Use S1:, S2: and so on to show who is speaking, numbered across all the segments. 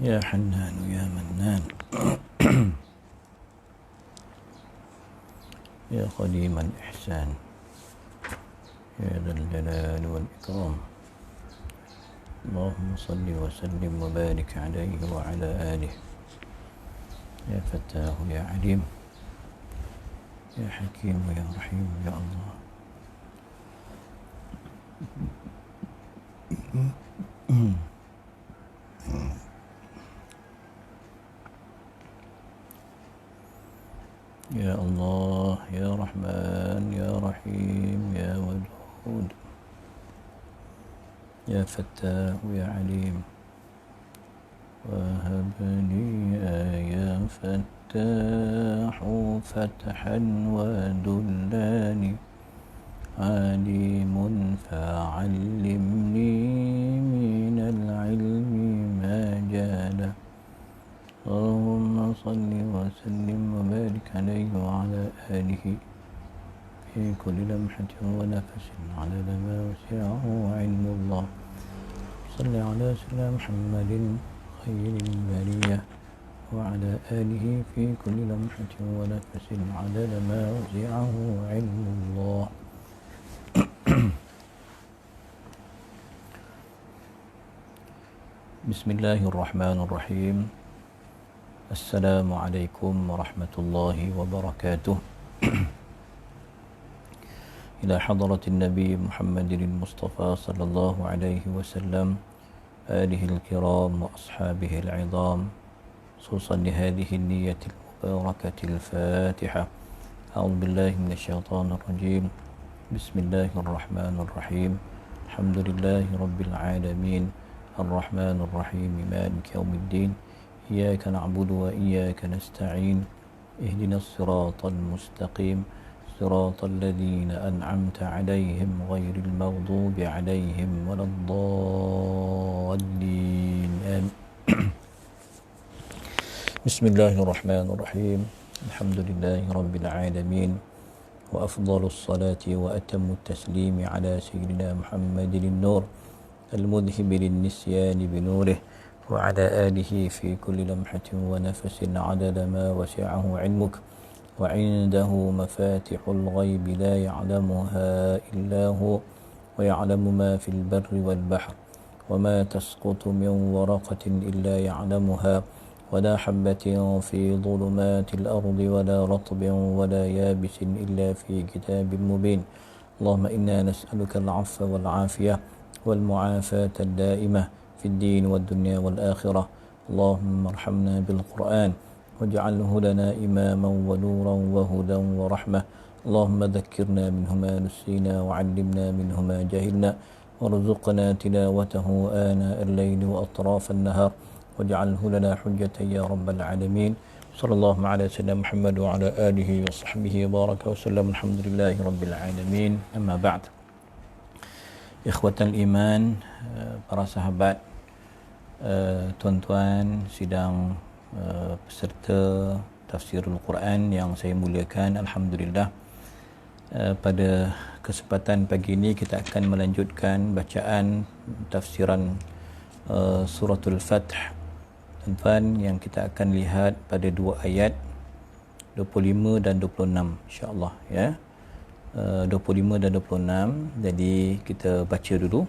S1: يا حنان يا منان يا قديم الإحسان يا ذا الجلال والإكرام اللهم صل وسلم وبارك عليه وعلى آله يا فتاه يا عليم يا حكيم يا رحيم يا الله يا الله يا رحمن يا رحيم يا ودود يا فتاه يا عليم وهب لي يا فتاح فتحا ودلاني عليم فعلمني من العلم ما جالا اللهم صل وسلم وبارك عليه وعلى آله في كل لمحة ونفس عدد ما وسعه علم الله صل على سيدنا محمد خير البرية وعلى آله في كل لمحة ونفس عدد ما وسعه علم الله بسم الله الرحمن الرحيم السلام عليكم ورحمة الله وبركاته إلى حضرة النبي محمد المصطفى صلى الله عليه وسلم آله الكرام وأصحابه العظام خصوصا لهذه النية المباركة الفاتحة أعوذ بالله من الشيطان الرجيم بسم الله الرحمن الرحيم الحمد لله رب العالمين الرحمن الرحيم مالك يوم الدين إياك نعبد وإياك نستعين اهدنا الصراط المستقيم صراط الذين أنعمت عليهم غير المغضوب عليهم ولا الضالين آمين بسم الله الرحمن الرحيم الحمد لله رب العالمين وأفضل الصلاة وأتم التسليم على سيدنا محمد النور المذهب للنسيان بنوره وعلى آله في كل لمحة ونفس عدد ما وسعه علمك وعنده مفاتح الغيب لا يعلمها إلا هو ويعلم ما في البر والبحر وما تسقط من ورقة إلا يعلمها ولا حبة في ظلمات الأرض ولا رطب ولا يابس إلا في كتاب مبين اللهم إنا نسألك العفو والعافية والمعافاة الدائمة في الدين والدنيا والآخرة اللهم ارحمنا بالقرآن واجعله لنا إماما ونورا وهدى ورحمة اللهم ذكرنا منه ما نسينا وعلمنا منه ما جهلنا وارزقنا تلاوته آناء الليل وأطراف النهار واجعله لنا حجة يا رب العالمين صلى الله على سيدنا محمد وعلى آله وصحبه وبارك وسلم الحمد لله رب العالمين أما بعد Ikhwatal iman, para sahabat, tuan-tuan sidang peserta tafsirul Quran yang saya muliakan, alhamdulillah. Pada kesempatan pagi ini kita akan melanjutkan bacaan tafsiran suratul Fath. Tuan-tuan, yang kita akan lihat pada dua ayat 25 dan 26 insya-Allah ya. 25 dan 26. Jadi kita baca dulu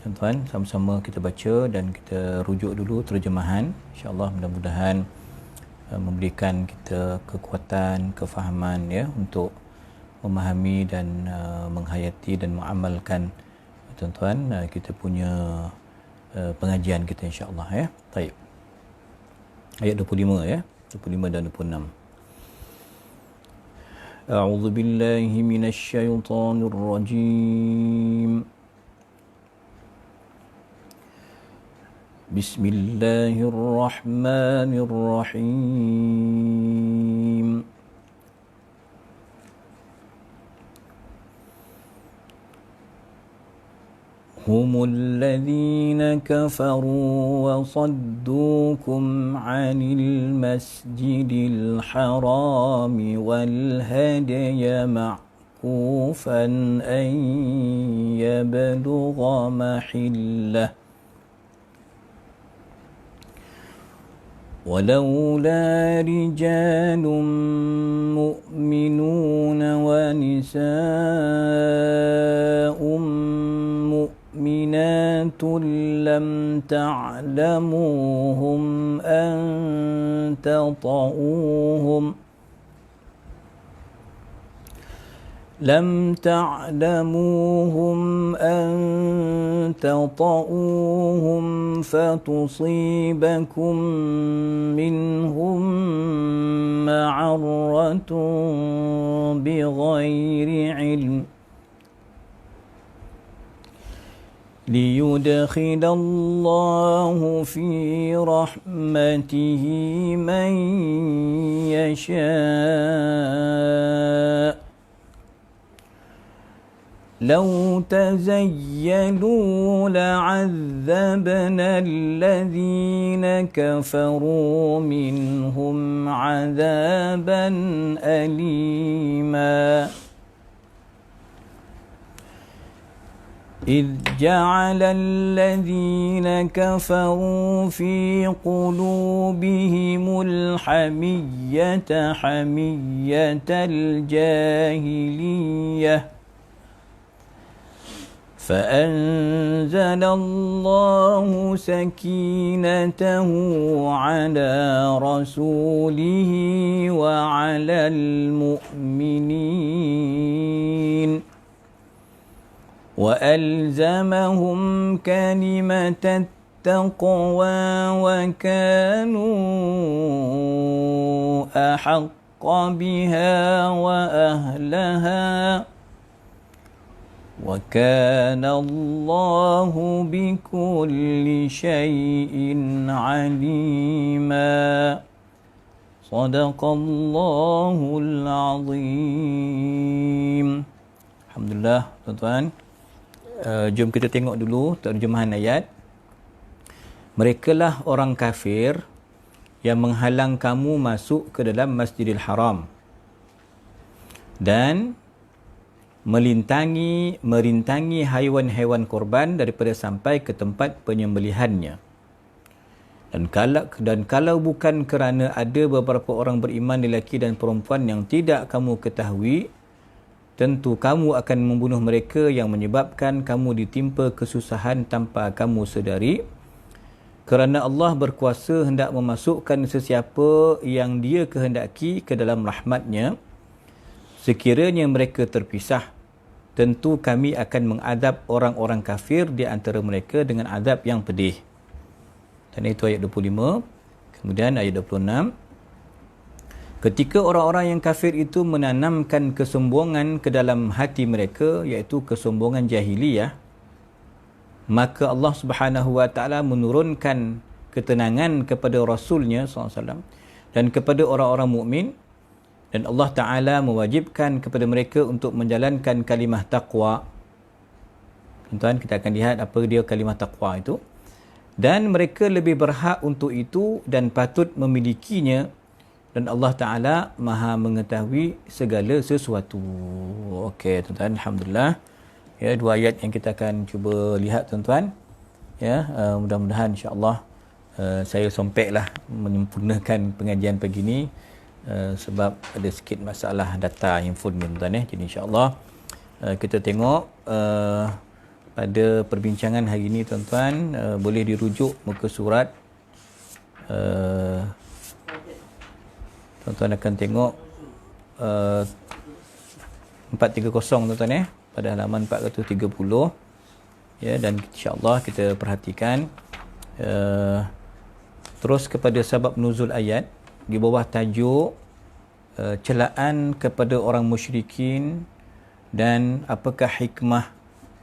S1: tuan-tuan, sama-sama kita baca dan kita rujuk dulu terjemahan. InsyaAllah mudah-mudahan memberikan kita kekuatan, kefahaman ya untuk memahami dan menghayati dan mengamalkan tuan-tuan kita punya pengajian kita insya-Allah ya. Baik. Ayat 25 ya, 25 dan 26. أعوذ بالله من الشيطان الرجيم بسم الله الرحمن الرحيم هم الذين كفروا وصدوكم عن المسجد الحرام والهدي معكوفا أن يبلغ محله ولولا رجال مؤمنون ونساء مؤمنات لم تعلموهم أن تطؤوهم فتصيبكم منهم معرة بغير علم ليدخل الله في رحمته من يشاء لو تزيلوا لعذبنا الذين كفروا منهم عذابا أليما إذ جعل الذين كفروا في قلوبهم الحمية حمية الجاهلية فأنزل الله سكينته على رسوله وعلى المؤمنين وألزمهم كلمة التقوى وكانوا أحق بها وأهلها وكان الله بكل شيء عليما صدق الله العظيم. Alhamdulillah tuan-tuan. Jom kita tengok dulu terjemahan ayat. Merekalah orang kafir yang menghalang kamu masuk ke dalam Masjidil Haram dan merintangi haiwan-haiwan korban daripada sampai ke tempat penyembelihannya. Dan kalau bukan kerana ada beberapa orang beriman lelaki dan perempuan yang tidak kamu ketahui, tentu kamu akan membunuh mereka yang menyebabkan kamu ditimpa kesusahan tanpa kamu sedari. Kerana Allah berkuasa hendak memasukkan sesiapa yang Dia kehendaki ke dalam rahmat-Nya. Sekiranya mereka terpisah, tentu kami akan mengadab orang-orang kafir di antara mereka dengan adab yang pedih. Dan itu ayat 25. Kemudian ayat 26. Ketika orang-orang yang kafir itu menanamkan kesombongan ke dalam hati mereka, iaitu kesombongan jahiliyah, maka Allah Subhanahu wa taala menurunkan ketenangan kepada Rasul-Nya SAW dan kepada orang-orang mukmin. Dan Allah Ta'ala mewajibkan kepada mereka untuk menjalankan kalimah taqwa. Tuan-tuan, kita akan lihat apa dia kalimah taqwa itu. Dan mereka lebih berhak untuk itu dan patut memilikinya. Dan Allah Ta'ala maha mengetahui segala sesuatu. Okey, tuan-tuan, Alhamdulillah. Ya, dua ayat yang kita akan cuba lihat, tuan-tuan. Ya, mudah-mudahan insya-Allah saya sompeklah menyempurnakan pengajian pagi ini. Sebab ada sikit masalah data handphone ni, tuan-tuan. Jadi insya-Allah kita tengok pada perbincangan hari ini, tuan-tuan, boleh dirujuk muka surat. Tuan-tuan akan tengok 430, tuan-tuan, pada halaman 430. Ya, dan insya-Allah kita perhatikan terus kepada sebab nuzul ayat di bawah tajuk celaan kepada orang musyrikin dan apakah hikmah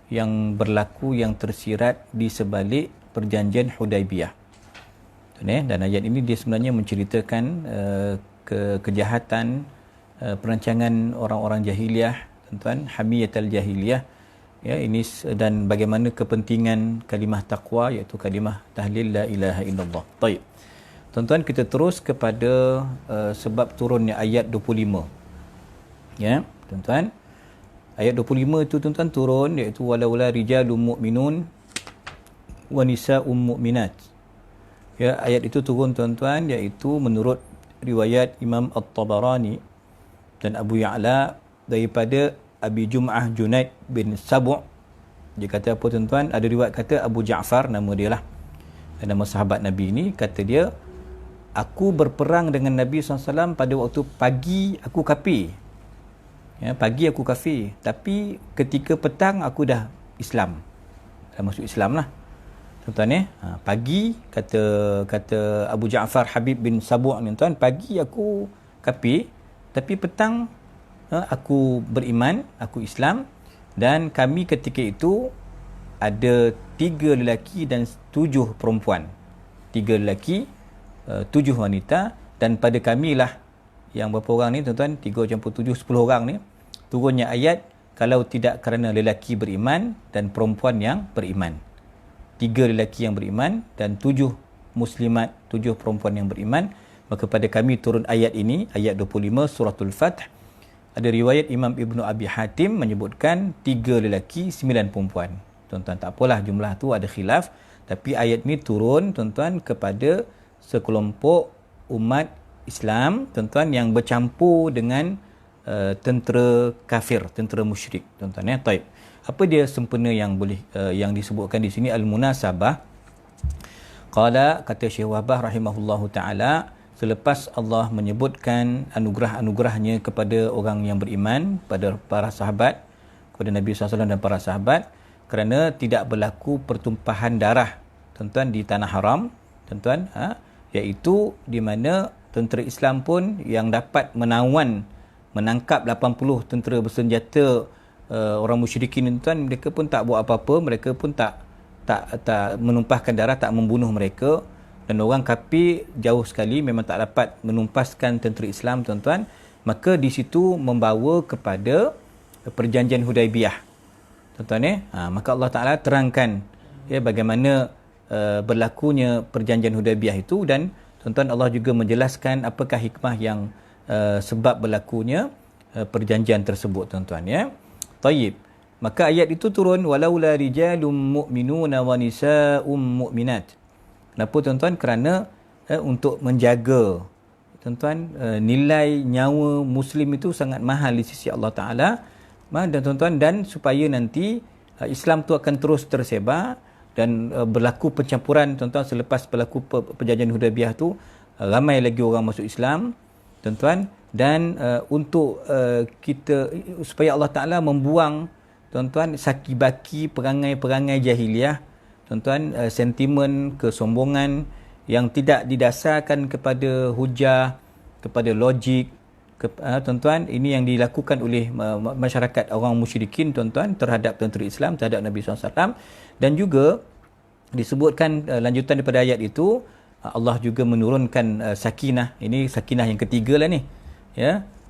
S1: yang berlaku yang tersirat di sebalik perjanjian Hudaibiyah. Dan ayat ini dia sebenarnya menceritakan kejahatan perancangan orang-orang jahiliyah, tuan-tuan, hamiyatul jahiliyah. Ya, ini dan bagaimana kepentingan kalimah taqwa, iaitu kalimah tahlil la ilaha illallah. Baik. Tuan-tuan, kita terus kepada sebab turunnya ayat 25. Ya, tuan-tuan. Ayat 25 itu, tuan-tuan, turun iaitu walaula rijalun mu'minun wa nisa'un mu'minat Ya, ayat itu turun tuan-tuan, iaitu menurut riwayat Imam At-Tabarani dan Abu Ya'la daripada Abi Jum'ah Junaid bin Sabu'. Dia kata apa tuan-tuan? Ada riwayat kata Abu Ja'far, nama dia lah, nama sahabat Nabi ni, kata dia, aku berperang dengan Nabi SAW pada waktu pagi aku kafir. Ya, pagi aku kafir, tapi ketika petang aku dah Islam. Dah masuk Islam lah. Tuan-tuan pagi kata Abu Ja'far Habib bin Sabu' ni tuan, pagi aku kafir, tapi petang aku beriman, aku Islam. Dan kami ketika itu ada 3 lelaki dan 7 perempuan. 3 lelaki, 7 wanita, dan pada kamilah yang berapa orang ni tuan-tuan, 3 campur 7, 10 orang ni, turunnya ayat, kalau tidak kerana lelaki beriman dan perempuan yang beriman. 3 lelaki yang beriman dan 7 muslimat, 7 perempuan yang beriman, maka pada kami turun ayat ini, ayat 25 suratul Fath. Ada riwayat Imam Ibnu Abi Hatim menyebutkan 3 lelaki 9 perempuan. Tuan-tuan, tak apalah jumlah tu ada khilaf, tapi ayat ni turun tuan-tuan kepada sekelompok umat Islam tuan-tuan yang bercampur dengan tentera kafir, tentera musyrik tuan-tuan. Taib. Apa dia sempena yang boleh yang disebutkan di sini, al-munasabah. Qala, kata Syekh Wahbah rahimahullahu taala, selepas Allah menyebutkan anugerah-anugerahnya kepada orang yang beriman, pada para sahabat, kepada Nabi SAW dan para sahabat, kerana tidak berlaku pertumpahan darah tuan-tuan di tanah haram tuan-tuan, iaitu di mana tentera Islam pun yang dapat menangkap 80 tentera bersenjata orang musyrikin tuan, mereka pun tak buat apa-apa, mereka pun tak menumpahkan darah, tak membunuh mereka. Dan orang kafir jauh sekali memang tak dapat menumpaskan tentera Islam tuan-tuan. Maka di situ membawa kepada perjanjian Hudaibiyah tuan-tuan. Maka Allah Ta'ala terangkan bagaimana berlakunya perjanjian Hudaibiyah itu, dan tuan-tuan Allah juga menjelaskan apakah hikmah yang sebab berlakunya perjanjian tersebut tuan-tuan. Tayyib. Maka ayat itu turun, walaula rijalum mu'minuna wa nisa'um mu'minat. Kenapa tuan-tuan? Kerana untuk menjaga tuan-tuan nilai nyawa muslim itu sangat mahal di sisi Allah Ta'ala, dan tuan-tuan, dan supaya nanti Islam tu akan terus tersebar dan berlaku pencampuran tuan-tuan. Selepas berlaku perjanjian Hudaibiyah tu, ramai lagi orang masuk Islam tuan-tuan, dan untuk kita, supaya Allah Ta'ala membuang tuan-tuan saki-baki perangai-perangai jahiliah tuan-tuan, sentimen kesombongan yang tidak didasarkan kepada hujah, kepada logik, tuan-tuan, ini yang dilakukan oleh masyarakat orang musyrikin tuan-tuan terhadap tentera Islam, terhadap Nabi SAW. Dan juga disebutkan lanjutan daripada ayat itu, Allah juga menurunkan sakinah. Ini sakinah yang ketiga lah ni.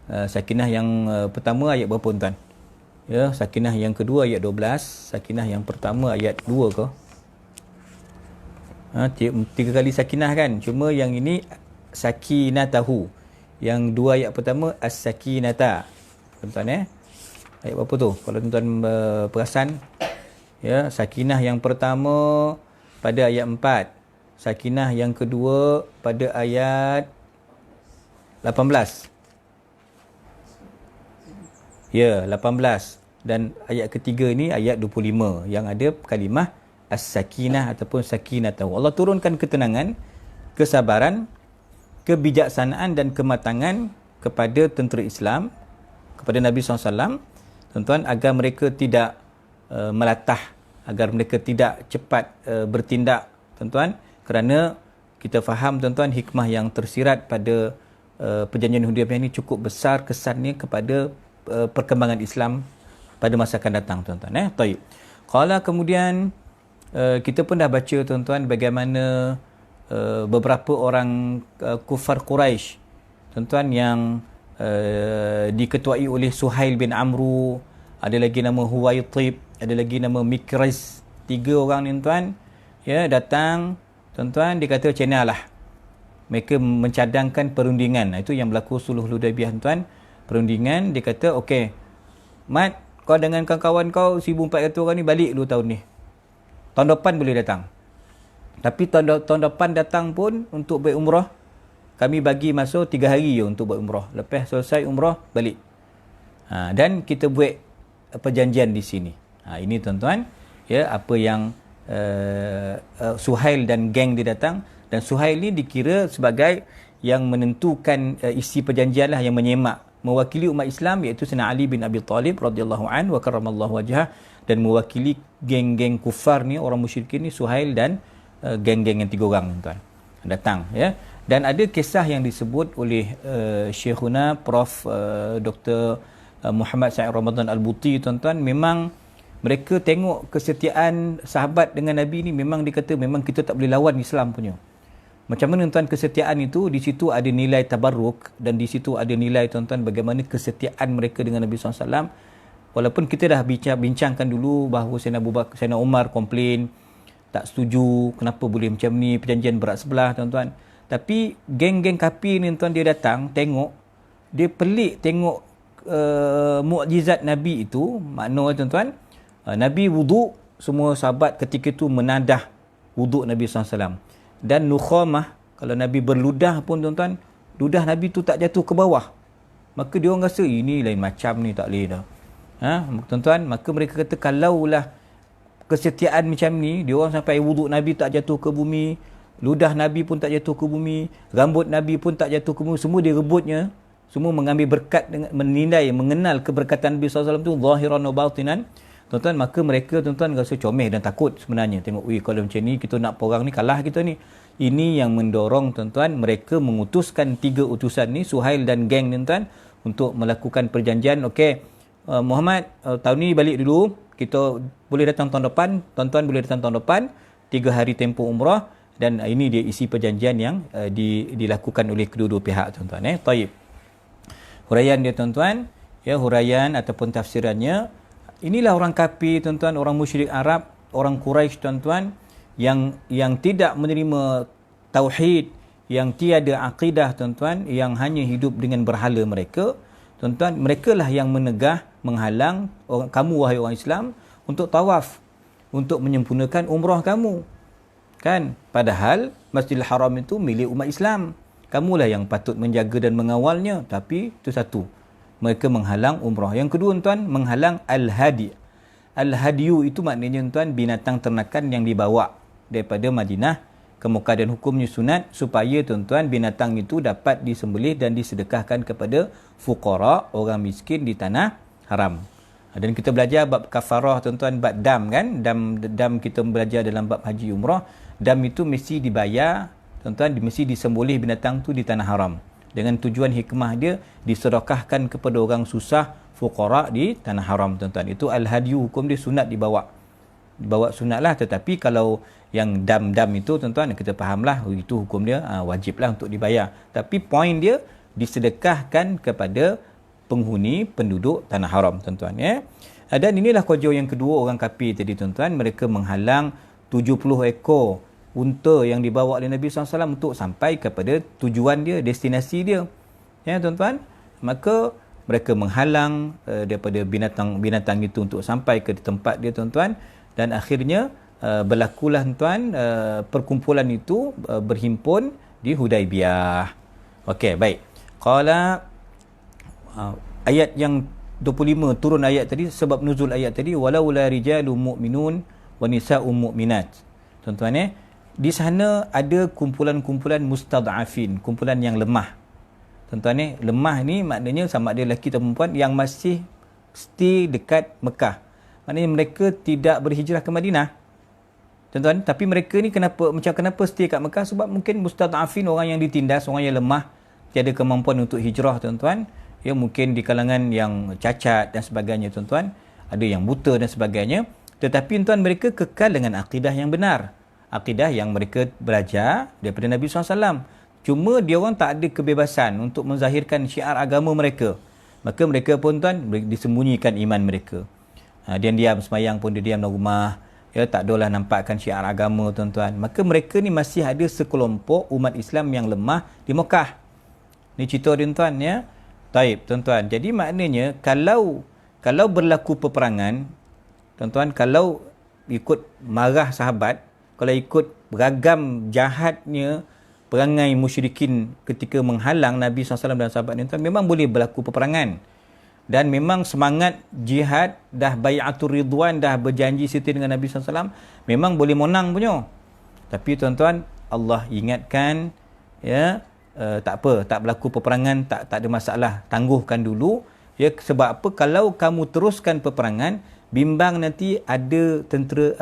S1: Sakinah yang pertama ayat berapa tuan? Sakinah yang kedua ayat 12, sakinah yang pertama ayat 2 ke? 3 kali sakinah kan? Cuma yang ini sakinatahu. Yang 2 ayat pertama as-sakinata. Tuan-tuan ayat berapa tu? Kalau tuan-tuan perasan, sakinah yang pertama pada ayat 4. Sakinah yang kedua pada ayat 18. 18. Dan ayat ketiga ni ayat 25 yang ada kalimah as-sakinah ataupun sakinatahu. Allah turunkan ketenangan, kesabaran, kebijaksanaan dan kematangan kepada tentera Islam, kepada Nabi SAW tuan-tuan, agar mereka tidak melatah, agar mereka tidak cepat bertindak tuan-tuan, kerana kita faham tuan-tuan hikmah yang tersirat pada perjanjian Hudaibiyah ini cukup besar kesannya kepada perkembangan Islam pada masa akan datang tuan-tuan. Taib. Qala, kemudian kita pun dah baca tuan-tuan bagaimana beberapa orang kufar Quraisy tuan-tuan yang diketuai oleh Suhail bin Amru, ada lagi nama Huwaitib, ada lagi nama Mikraz. 3 orang ni tuan, datang tuan-tuan, dia kata China lah, mereka mencadangkan perundingan. Itu yang berlaku suluh Hudaibiyah tuan, perundingan. Dia kata okey Mat, kau dengan kawan-kawan kau 1400 orang ni balik dulu tahun ni, tahun depan boleh datang. Tapi tahun depan datang pun untuk berumrah, kami bagi masa 3 hari je untuk buat umrah. Lepas selesai umrah, balik. Dan kita buat perjanjian di sini. Ini tuan-tuan, ya, apa yang Suhail dan geng dia datang. Dan Suhail ni dikira sebagai yang menentukan isi perjanjian lah, yang menyemak, mewakili umat Islam, iaitu Sayyidina Ali bin Abi Talib radhiyallahu anhu wa karramallahu wajhah, dan mewakili geng-geng kufar ni, orang musyrikin ni, Suhail dan geng-geng yang 3 orang tuan datang, ya. Dan ada kisah yang disebut oleh Syekhuna Prof Dr. Muhammad Said Ramadan Al-Buti tuan-tuan. Memang mereka tengok kesetiaan sahabat dengan Nabi ni, memang dikata memang kita tak boleh lawan Islam punya. Macam mana tuan kesetiaan itu? Di situ ada nilai tabarruk, dan di situ ada nilai tuan-tuan bagaimana kesetiaan mereka dengan Nabi SAW. Walaupun kita dah bincangkan dulu bahawa Sayyidina Umar komplain, tak setuju, kenapa boleh macam ni, perjanjian berat sebelah tuan-tuan. Tapi geng-geng kafir ni tuan, dia datang tengok, dia pelik tengok mukjizat Nabi itu. Maknanya tuan-tuan, Nabi wuduk, semua sahabat ketika itu menadah wuduk Nabi SAW. Dan nukhamah, kalau Nabi berludah pun tuan-tuan, ludah Nabi tu tak jatuh ke bawah. Maka dia orang rasa ini lain macam ni, tak boleh dah. Tuan-tuan, maka mereka kata kalaulah kesetiaan macam ni, dia orang sampai wuduk Nabi tak jatuh ke bumi, ludah Nabi pun tak jatuh ke bumi, rambut Nabi pun tak jatuh ke bumi, semua direbutnya, semua mengambil berkat, dengan menilai, mengenal keberkatan Nabi SAW tu zahiran wa batinan. Tuan-tuan, maka mereka tuan-tuan rasa comel dan takut sebenarnya. Tengok, kalau macam ni kita nak perang ni, kalah kita ni. Ini yang mendorong tuan-tuan mereka mengutuskan 3 utusan ni, Suhail dan geng tuan-tuan, untuk melakukan perjanjian. Okey, Muhammad, tahun ni balik dulu, kita boleh datang tahun depan, tuan-tuan boleh datang tahun depan, 3 hari tempoh umrah. Dan ini dia isi perjanjian yang dilakukan oleh kedua-dua pihak tuan-tuan. Taib. Huraian dia tuan-tuan, ya, huraian ataupun tafsirannya, inilah orang kafir tuan-tuan, orang musyrik Arab, orang Quraisy tuan-tuan, yang tidak menerima tauhid, yang tiada akidah tuan-tuan, yang hanya hidup dengan berhala mereka. Tuan-tuan, merekalah yang menegah, menghalang kamu wahai orang Islam untuk tawaf, untuk menyempurnakan umrah kamu. Kan? Padahal Masjidil Haram itu milik umat Islam. Kamulah yang patut menjaga dan mengawalnya. Tapi itu satu, mereka menghalang umrah. Yang kedua tuan, menghalang al-hadi. Al-hadiyu itu maknanya tuan, binatang ternakan yang dibawa daripada Madinah ke Mekah, dan hukumnya sunat, supaya tuan-tuan binatang itu dapat disembelih dan disedekahkan kepada fuqara, orang miskin di tanah haram. Dan kita belajar bab kafarah tuan-tuan, bab dam kan, dam kita belajar dalam bab haji umrah. Dam itu mesti dibayar tuan-tuan, mesti disembelih binatang tu di tanah haram, dengan tujuan hikmah dia disedekahkan kepada orang susah, fuqara di tanah haram tuan-tuan. Itu al-hadiyu, hukum dia sunat dibawa sunat lah. Tetapi kalau yang dam-dam itu tuan-tuan, kita fahamlah itu hukum dia wajib lah untuk dibayar. Tapi poin dia disedekahkan kepada penghuni penduduk tanah haram tuan-tuan, ya. Dan inilah kojau yang kedua orang kafir tadi tuan-tuan, mereka menghalang 70 ekor unta yang dibawa oleh Nabi SAW untuk sampai kepada tujuan dia, destinasi dia, ya tuan-tuan. Maka mereka menghalang daripada binatang itu untuk sampai ke tempat dia tuan-tuan. Dan akhirnya berlakulah tuan, perkumpulan itu berhimpun di Hudaibiyah. Okey, baik. Qala, ayat yang 25 turun ayat tadi, sebab nuzul ayat tadi, walau la rijalun mu'minun wa nisa'un mu'minat. Tuan-tuan, di sana ada kumpulan-kumpulan mustad'afin, kumpulan yang lemah. Tuan-tuan, lemah ni maknanya sama ada lelaki atau perempuan yang masih stay dekat Mekah. Maknanya mereka tidak berhijrah ke Madinah. Tuan-tuan, tapi mereka ni kenapa stay kat Mekah? Sebab mungkin mustad'afin, orang yang ditindas, orang yang lemah, tiada kemampuan untuk hijrah tuan-tuan. Ya, mungkin di kalangan yang cacat dan sebagainya tuan-tuan, ada yang buta dan sebagainya. Tetapi tuan, mereka kekal dengan akidah yang benar, akidah yang mereka belajar daripada Nabi SAW. Cuma dia orang tak ada kebebasan untuk menzahirkan syiar agama mereka. Maka mereka pun tuan, disembunyikan iman mereka. Diam-diam semayang pun dia diam dalam rumah, ya, tak adalah nampakkan syiar agama tuan-tuan. Maka mereka ni masih ada sekelompok umat Islam yang lemah di Mekah. Ni cerita dia tuan, ya. Taib tuan-tuan. Jadi maknanya kalau berlaku peperangan tuan-tuan, kalau ikut marah sahabat, kalau ikut beragam jahatnya perangai musyrikin ketika menghalang Nabi SAW dan sahabat ni, memang boleh berlaku peperangan. Dan memang semangat jihad, dah bai'atul ridwan, dah berjanji setia dengan Nabi SAW, memang boleh menang punya. Tapi tuan-tuan, Allah ingatkan, ya, tak apa, tak berlaku peperangan, tak ada masalah, tangguhkan dulu. Ya, sebab apa? Kalau kamu teruskan peperangan, bimbang nanti ada tentera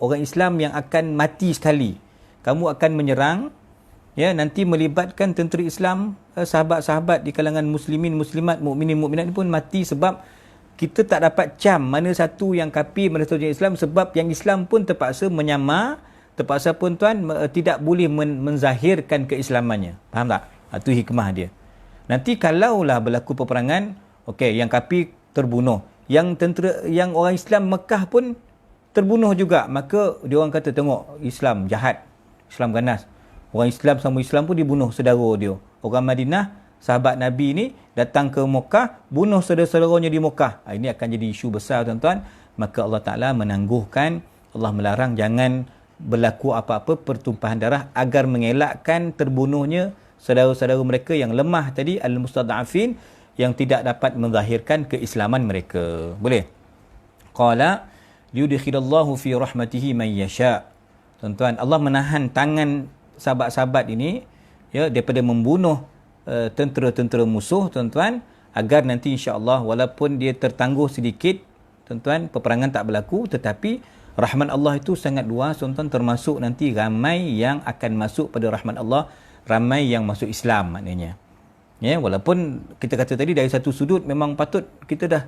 S1: orang Islam yang akan mati sekali. Kamu akan menyerang, ya, nanti melibatkan tentera Islam, sahabat-sahabat di kalangan muslimin, muslimat, mukminin, mukminat pun mati sebab kita tak dapat cam mana satu yang kafir, mana satu yang Islam, sebab yang Islam pun terpaksa menyamar, terpaksa pun tuan tidak boleh menzahirkan keislamannya. Faham tak? Itu hikmah dia. Nanti kalaulah berlaku peperangan, okey, yang kafir terbunuh, yang tentera, yang orang Islam Mekah pun terbunuh juga, maka dia orang kata tengok Islam jahat, Islam ganas. Orang Islam sama Islam pun dibunuh saudara dia. Orang Madinah, sahabat Nabi ni datang ke Mekah, bunuh saudara-saudaranya di Mekah. Ini akan jadi isu besar tuan-tuan. Maka Allah Ta'ala menangguhkan, Allah melarang jangan berlaku apa-apa pertumpahan darah agar mengelakkan terbunuhnya saudara-saudara mereka yang lemah tadi, al-mustad'afin, yang tidak dapat menzahirkan keislaman mereka. Boleh? Qala liyudkhilallahu fi rahmatihi man yasha. Tuan-tuan, Allah menahan tangan sahabat-sahabat ini, ya, daripada membunuh tentera-tentera musuh, tuan-tuan, agar nanti insya-Allah walaupun dia tertangguh sedikit, tuan-tuan, peperangan tak berlaku, tetapi rahmat Allah itu sangat luas, tuan-tuan, termasuk nanti ramai yang akan masuk pada rahmat Allah, ramai yang masuk Islam maknanya. Ya, walaupun kita kata tadi dari satu sudut memang patut kita dah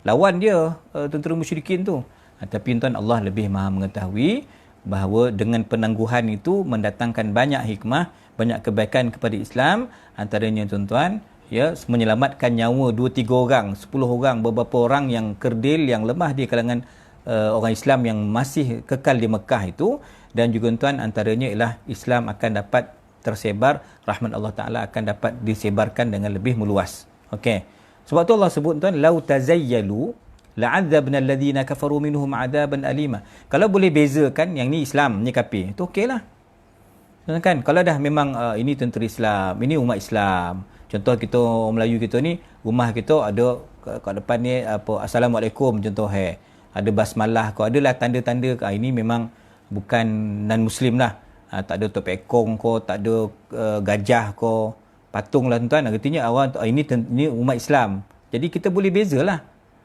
S1: lawan dia, tentera musyrikin tu. Tapi tuan, Allah lebih maha mengetahui bahawa dengan penangguhan itu mendatangkan banyak hikmah, banyak kebaikan kepada Islam. Antaranya tuan-tuan, ya, menyelamatkan nyawa 2-3 orang, 10 orang, beberapa orang yang kerdil, yang lemah di kalangan orang Islam yang masih kekal di Mekah itu. Dan juga tuan, antaranya ialah Islam akan dapat tersebar, rahmat Allah Ta'ala akan dapat disebarkan dengan lebih meluas. Okey. Sebab tu Allah sebut tuan, lau tazayyalu la'adzabna alladhina kafaru minhum 'adaban alima. Kalau boleh bezakan yang ni Islam, ni kafir, itu okeylah. Kan kalau dah memang ini tentera Islam, ini umat Islam. Contoh kita orang Melayu kita ni, rumah kita ada kat depan ni assalamualaikum contoh, ada basmalah ko, adalah tanda-tanda ini memang bukan non muslim lah. Tak ada topeng ekong ko, tak ada gajah ko, patung lah tuan-tuan. Artinya awak ini umat Islam. Jadi kita boleh bezalah.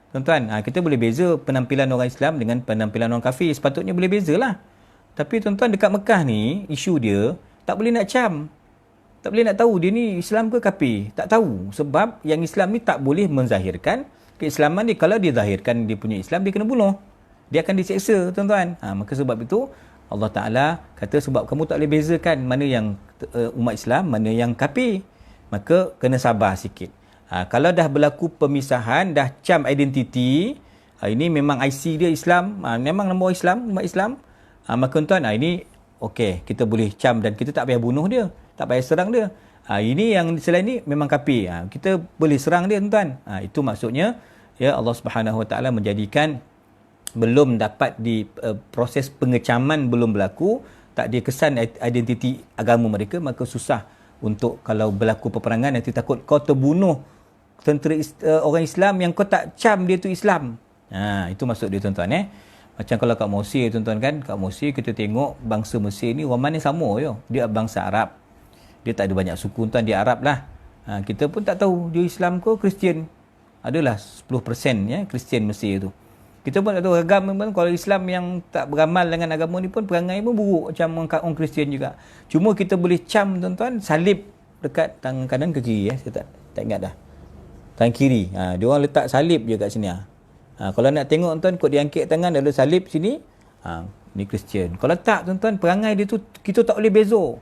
S1: Tuan-tuan, kita boleh beza penampilan orang Islam dengan penampilan orang kafir. Sepatutnya boleh bezalah. Tapi tuan-tuan, dekat Mekah ni, isu dia tak boleh nak cam. Tak boleh nak tahu dia ni Islam ke kafir. Tak tahu. Sebab yang Islam ni tak boleh menzahirkan keislaman dia. Kalau dia zahirkan dia punya Islam, dia kena bunuh. Dia akan diseksa, tuan-tuan. Maka sebab itu, Allah Ta'ala kata sebab kamu tak boleh bezakan mana yang umat Islam, mana yang kafir. Maka kena sabar sikit. Kalau dah berlaku pemisahan, dah cam identiti, ini memang IC dia Islam, memang nombor Islam, umat Islam, maka tuan, ini okey, kita boleh cam dan kita tak payah bunuh dia, tak payah serang dia. Ini yang selain ni memang kafir, kita boleh serang dia, tuan. Itu maksudnya, ya, Allah Subhanahu Wa Taala menjadikan belum dapat di proses pengecaman belum berlaku, tak dia kesan identiti agama mereka, maka susah untuk kalau berlaku peperangan nanti takut kau terbunuh tentera orang Islam yang kau tak cam dia tu Islam. Itu maksud dia, tuan-tuan. Macam kalau kat Mesir, tuan-tuan, kan, kat Mesir kita tengok bangsa Mesir ni orang mana sama je. Dia bangsa Arab. Dia tak ada banyak suku, tuan, dia Arab lah. Kita pun tak tahu dia Islam ke Kristian. Adalah 10% ya Kristian Mesir tu. Kita pun tak tahu agama pun. Kalau Islam yang tak beramal dengan agama ni pun perangai pun buruk macam orang Kristian juga. Cuma kita boleh cam, tuan-tuan, salib dekat tangan kanan ke kiri, saya tak ingat dah. Tangan kiri. Dia orang letak salib je kat sini. Kalau nak tengok, tuan, kod dia angkat tangan ada salib sini. Ni Kristian. Kalau tak, tuan-tuan, perangai dia tu kita tak boleh bezo.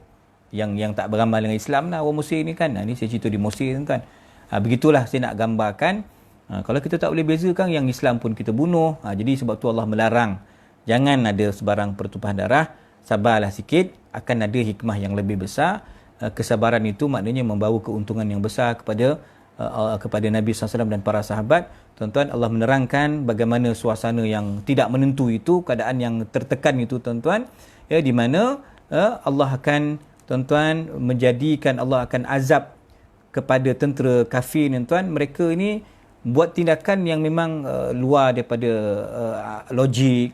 S1: Yang tak beramal dengan Islam lah orang Mesir ni, kan. Ni saya cerita di Mesir, tuan-tuan. Begitulah saya nak gambarkan. Kalau kita tak boleh bezakan, yang Islam pun kita bunuh. Jadi sebab tu Allah melarang. Jangan ada sebarang pertumpahan darah. Sabarlah sikit. Akan ada hikmah yang lebih besar. Kesabaran itu maknanya membawa keuntungan yang besar kepada Nabi SAW dan para sahabat. Tuan-tuan, Allah menerangkan bagaimana suasana yang tidak menentu itu, keadaan yang tertekan itu, tuan-tuan, ya, di mana Allah akan, tuan-tuan, menjadikan, Allah akan azab kepada tentera kafir ni, tuan. Mereka ni buat tindakan yang memang luar daripada logik,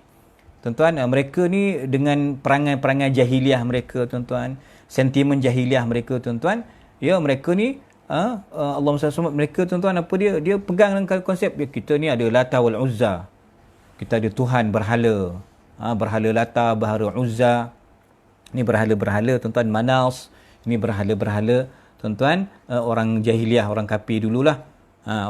S1: tuan-tuan. Mereka ni dengan perangai-perangai jahiliah mereka, tuan-tuan, sentimen jahiliah mereka, tuan-tuan, ya, mereka ni Allah SWT, mereka, tuan-tuan, apa dia pegang dengan konsep, ya, kita ni ada Lata wal Uzza, kita ada Tuhan berhala, berhala Lata, berhala Uzza, ni berhala-berhala, tuan-tuan, Manas, ini berhala-berhala, tuan-tuan, orang jahiliah, orang kafir dululah.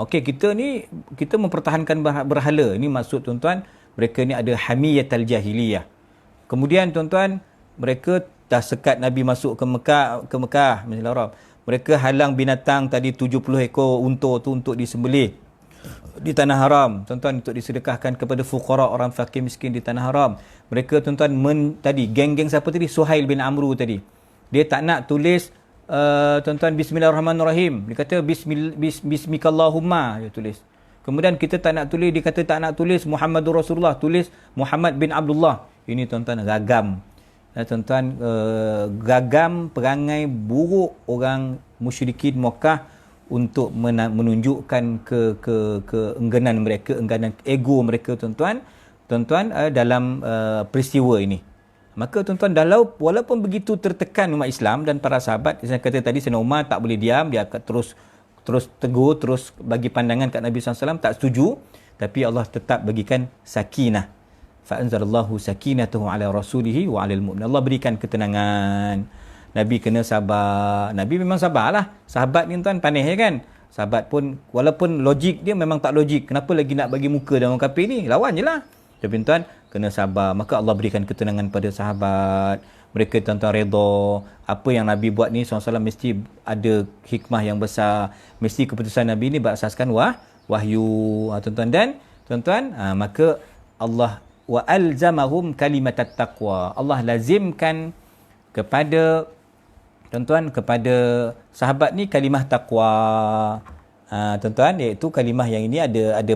S1: Okey, kita mempertahankan berhala. Ini maksud, tuan-tuan, mereka ni ada hamiyatul jahiliyah. Kemudian, tuan-tuan, mereka dah sekat Nabi masuk ke Mekah, Bismillahirrahmanirrahim. Mereka halang binatang tadi 70 ekor unta tu untuk disembelih di tanah haram, tuan-tuan, untuk disedekahkan kepada fuqara, orang fakir miskin di tanah haram. Mereka, tuan-tuan, tadi geng-geng siapa tadi? Suhail bin Amru tadi. Dia tak nak tulis tuan-tuan, Bismillahirrahmanirrahim. Dia kata Bismikallahumma, dia tulis. Kemudian kita tak nak tulis, dia kata tak nak tulis Muhammadur Rasulullah, tulis Muhammad bin Abdullah. Ini, tuan-tuan, ragam. Tuan-tuan, gagam perangai buruk orang musyrikin Makkah untuk menunjukkan keengganan mereka, engganan ego mereka, tuan-tuan, dalam peristiwa ini. Maka, tuan-tuan, walaupun begitu tertekan umat Islam dan para sahabat, saya kata tadi, Sayyidina Umar tak boleh diam, dia akan terus tegur, terus bagi pandangan kat Nabi SAW, tak setuju, tapi Allah tetap bagikan sakinah. Fa'anzalallahu sakinatahu ala rasulihi wa alal mu'min. Allah berikan ketenangan. Nabi kena sabar. Nabi memang sabarlah. Sahabat ni, tuan, panih, ya kan? Sahabat pun, walaupun logik dia memang tak logik. Kenapa lagi nak bagi muka dengan orang kafir ni? Lawan je lah. Tapi, tuan, kena sabar. Maka Allah berikan ketenangan pada sahabat. Mereka, tuan-tuan, redha. Apa yang Nabi buat ni, SAW mesti ada hikmah yang besar. Mesti keputusan Nabi ni berasaskan wahyu. Tuan-tuan, dan, tuan-tuan, maka Allah wa alzamahum kalimatat taqwa. Allah lazimkan kepada, tuan-tuan, kepada sahabat ni kalimah taqwa. Tuan-tuan, iaitu kalimah yang ini ada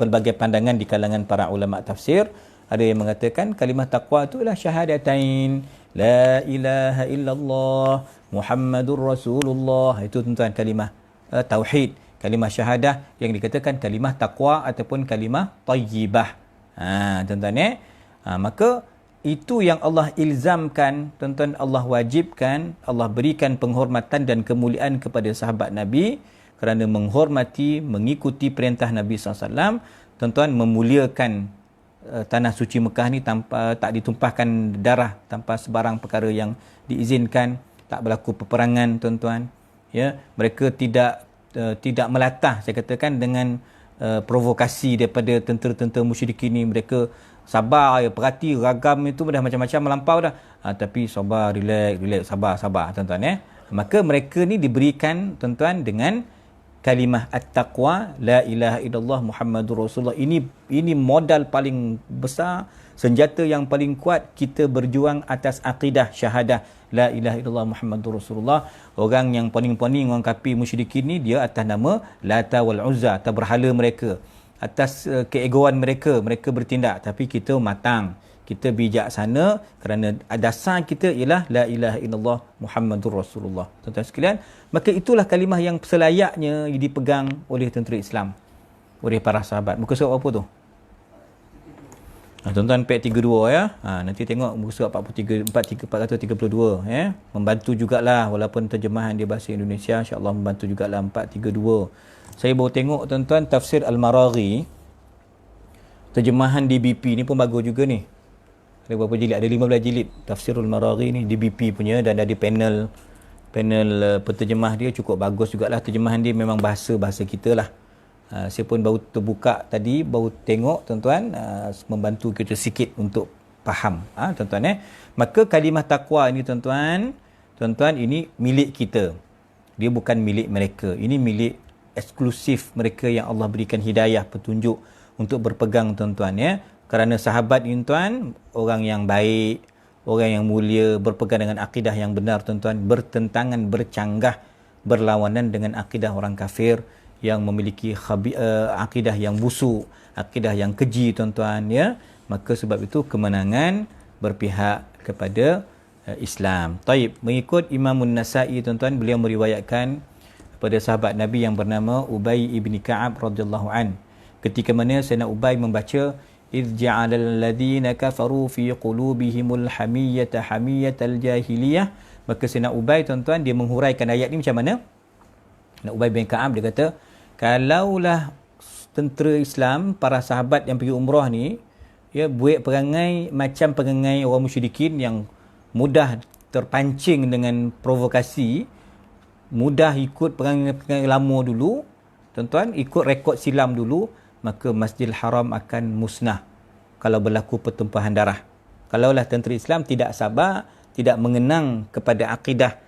S1: pelbagai pandangan di kalangan para ulama tafsir. Ada yang mengatakan kalimah taqwa itu adalah syahadatain, la ilaha illallah, Muhammadur Rasulullah. Itu, tuan-tuan, kalimah tauhid, kalimah syahadah yang dikatakan kalimah taqwa ataupun kalimah tayyibah. Tuan-tuan, maka itu yang Allah ilzamkan, tuan-tuan, Allah wajibkan, Allah berikan penghormatan dan kemuliaan kepada sahabat Nabi kerana menghormati, mengikuti perintah Nabi SAW, tuan-tuan, memuliakan tanah suci Mekah ni tanpa tak ditumpahkan darah, tanpa sebarang perkara yang diizinkan, tak berlaku peperangan, tuan-tuan, ya. Mereka tidak melatah, saya katakan, dengan provokasi daripada tentera-tentera musyrikin ni. Mereka sabar, ya, perhati ragam itu dah macam-macam melampau dah, tapi sabar, relax, sabar, tuan-tuan, maka mereka ni diberikan, tuan-tuan, dengan kalimah at-taqwa, la ilaha illallah Muhammadur Rasulullah. Ini modal paling besar, senjata yang paling kuat kita berjuang atas akidah syahadah la ilaha illallah Muhammadur Rasulullah. Orang yang poning-poning, orang kafir musyrikin ni, dia atas nama Lata wal Uzza, atas berhala mereka, atas keegoan mereka bertindak. Tapi kita matang, kita bijaksana, kerana dasar kita ialah la ilaha illallah Muhammadur Rasulullah. Tuan-tuan sekalian, maka itulah kalimah yang selayaknya dipegang oleh tentera Islam, oleh para sahabat. Muka surat apa tu? Tuan-tuan, page 32, ya. Nanti tengok muka surat 432, ya. Membantu jugalah, walaupun terjemahan dia bahasa Indonesia, insya-Allah membantu jugalah 432. Saya baru tengok, tuan-tuan, tafsir Al-Maraghi, terjemahan DBP ni pun bagus juga ni. Ada berapa jilid? Ada 15 jilid Tafsirul Maraghi ni, DBP punya, dan ada panel penterjemah dia cukup bagus jugalah. Terjemahan dia memang bahasa kita lah. Saya pun baru terbuka tadi, baru tengok, tuan-tuan, membantu kita sikit untuk faham, tuan-tuan. Maka kalimah taqwa ini, tuan-tuan, ini milik kita. Dia bukan milik mereka. Ini milik eksklusif mereka yang Allah berikan hidayah, petunjuk untuk berpegang, tuan-tuan, ya. Kerana sahabat ini, tuan, orang yang baik, orang yang mulia, berpegang dengan akidah yang benar, tuan-tuan, bertentangan, bercanggah, berlawanan dengan akidah orang kafir yang memiliki akidah yang busuk, akidah yang keji, tuan-tuan, ya. Maka sebab itu kemenangan berpihak kepada Islam. Taib, mengikut Imam An-Nasa'i tuan-tuan, beliau meriwayatkan pada sahabat Nabi yang bernama Ubay ibn Ka'ab radhiyallahu an, ketika mana Sayyidina Ubay membaca idh ja'alal ladzina kafaru fi qulubihimul hamiyyata hamiyatal jahiliyah, maka Sayyidina Ubay tuan-tuan dia menghuraikan ayat ni macam mana? Sayyidina Ubay bin Ka'ab dia kata, kalaulah tentera Islam, para sahabat yang pergi umrah ni, ya, buat perangai macam perangai orang musyrikin yang mudah terpancing dengan provokasi, mudah ikut perangai lama dulu, tuan-tuan, ikut rekod silam dulu, maka Masjidil Haram akan musnah kalau berlaku pertumpahan darah. Kalaulah tentera Islam tidak sabar, tidak mengenang kepada akidah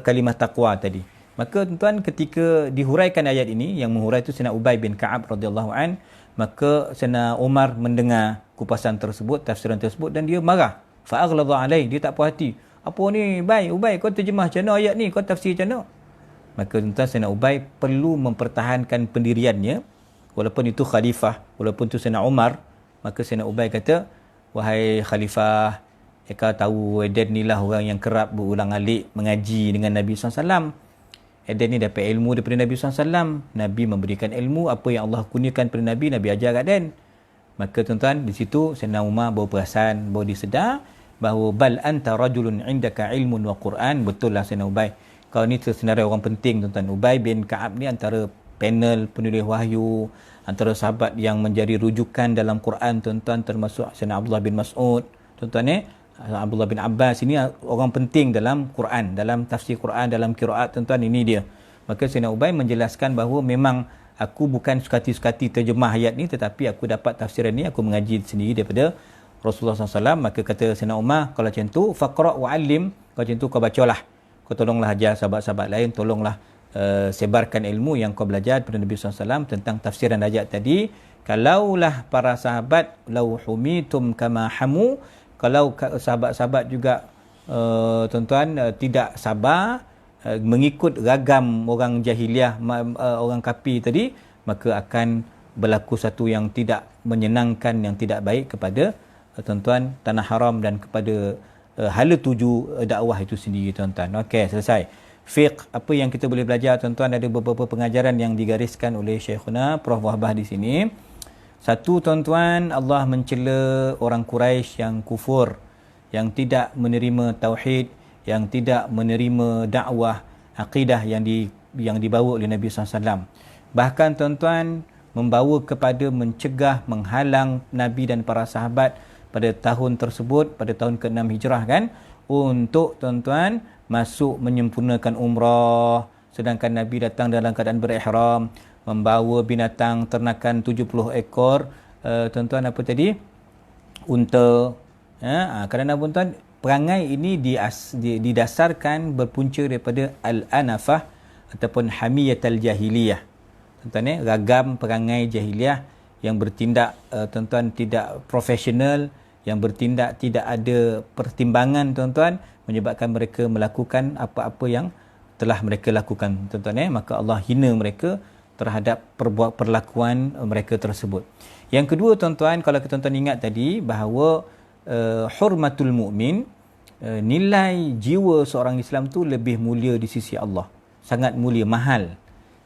S1: kalimah taqwa tadi. Maka tuan-tuan, ketika dihuraikan ayat ini, yang menghurai itu Sayyidina Ubay bin Ka'ab radhiyallahu an, maka Sayyidina Umar mendengar kupasan tersebut, tafsiran tersebut, dan dia marah. Fa'aghladha alaih, dia tak puas hati. Apa ni, Ubay, kau terjemah macam mana ayat ni, kau tafsir macam mana? Maka tuan-tuan, Sayyidina Ubay perlu mempertahankan pendiriannya, walaupun itu khalifah, walaupun itu Sayyidina Umar. Maka Sayyidina Ubay kata, wahai khalifah, kau tahu Eden ni lah orang yang kerap berulang-alik mengaji dengan Nabi SAW. Eden ni dapat ilmu daripada Nabi SAW. Nabi memberikan ilmu, apa yang Allah kurniakan pada Nabi, Nabi ajar kat Eden. Maka tuan-tuan, di situ Sayyidina Umar baru perasan, baru disedar bahawa bal anta rajulun indaka ilmun wa Quran. Betul lah Sayyidina Ubay, kau ni senarai orang penting tuan-tuan. Ubay bin Ka'ab ni antara panel penulis wahyu, antara sahabat yang menjadi rujukan dalam Quran tuan-tuan, termasuk Sayyidina Abdullah bin Mas'ud tuan-tuan, Abdullah bin Abbas, ini orang penting dalam Quran, dalam tafsir Quran, dalam qiraat tuan-tuan, ini dia. Maka Sayyidina Ubay menjelaskan bahawa memang aku bukan sukati-sukati terjemah ayat ni, tetapi aku dapat tafsiran ni, aku mengaji sendiri daripada Rasulullah SAW. Maka kata Sayyidina Umar, kalau macam tu faqra' wa'allim, kalau macam tu kau bacalah, kau tolonglah ajar sahabat-sahabat lain, tolonglah sebarkan ilmu yang kau belajar daripada Nabi SAW tentang tafsiran ayat tadi. Kalaulah para sahabat lau humitum kama hamu, kalau sahabat-sahabat juga tuan-tuan tidak sabar mengikut ragam orang jahiliah, orang kafir tadi, maka akan berlaku satu yang tidak menyenangkan, yang tidak baik kepada tuan-tuan tanah haram dan kepada hala tuju dakwah itu sendiri tuan-tuan. Okey, selesai. Fiqh, apa yang kita boleh belajar tuan-tuan, ada beberapa pengajaran yang digariskan oleh Syekhuna Prof Wahbah di sini. Satu tuan-tuan, Allah mencela orang Quraisy yang kufur, yang tidak menerima tauhid, yang tidak menerima dakwah akidah yang dibawa oleh Nabi SAW. Bahkan tuan-tuan, membawa kepada mencegah, menghalang Nabi dan para sahabat pada tahun tersebut, pada tahun ke-6 Hijrah kan, untuk tuan-tuan masuk menyempurnakan umrah, sedangkan Nabi datang dalam keadaan berihram, membawa binatang ternakan 70 ekor, tuan-tuan, apa tadi? Unta. Kerana tuan-tuan, perangai ini didasarkan berpunca daripada al-anafah ataupun hamiyatul jahiliyah. Tuan-tuan, ragam perangai jahiliyah yang bertindak tuan-tuan tidak profesional, yang bertindak tidak ada pertimbangan tuan-tuan, menyebabkan mereka melakukan apa-apa yang telah mereka lakukan tuan-tuan. Maka Allah hina mereka terhadap perlakuan mereka tersebut. Yang kedua tuan-tuan, kalau tuan-tuan ingat tadi bahawa hurmatul mukmin, nilai jiwa seorang Islam tu lebih mulia di sisi Allah, sangat mulia, mahal.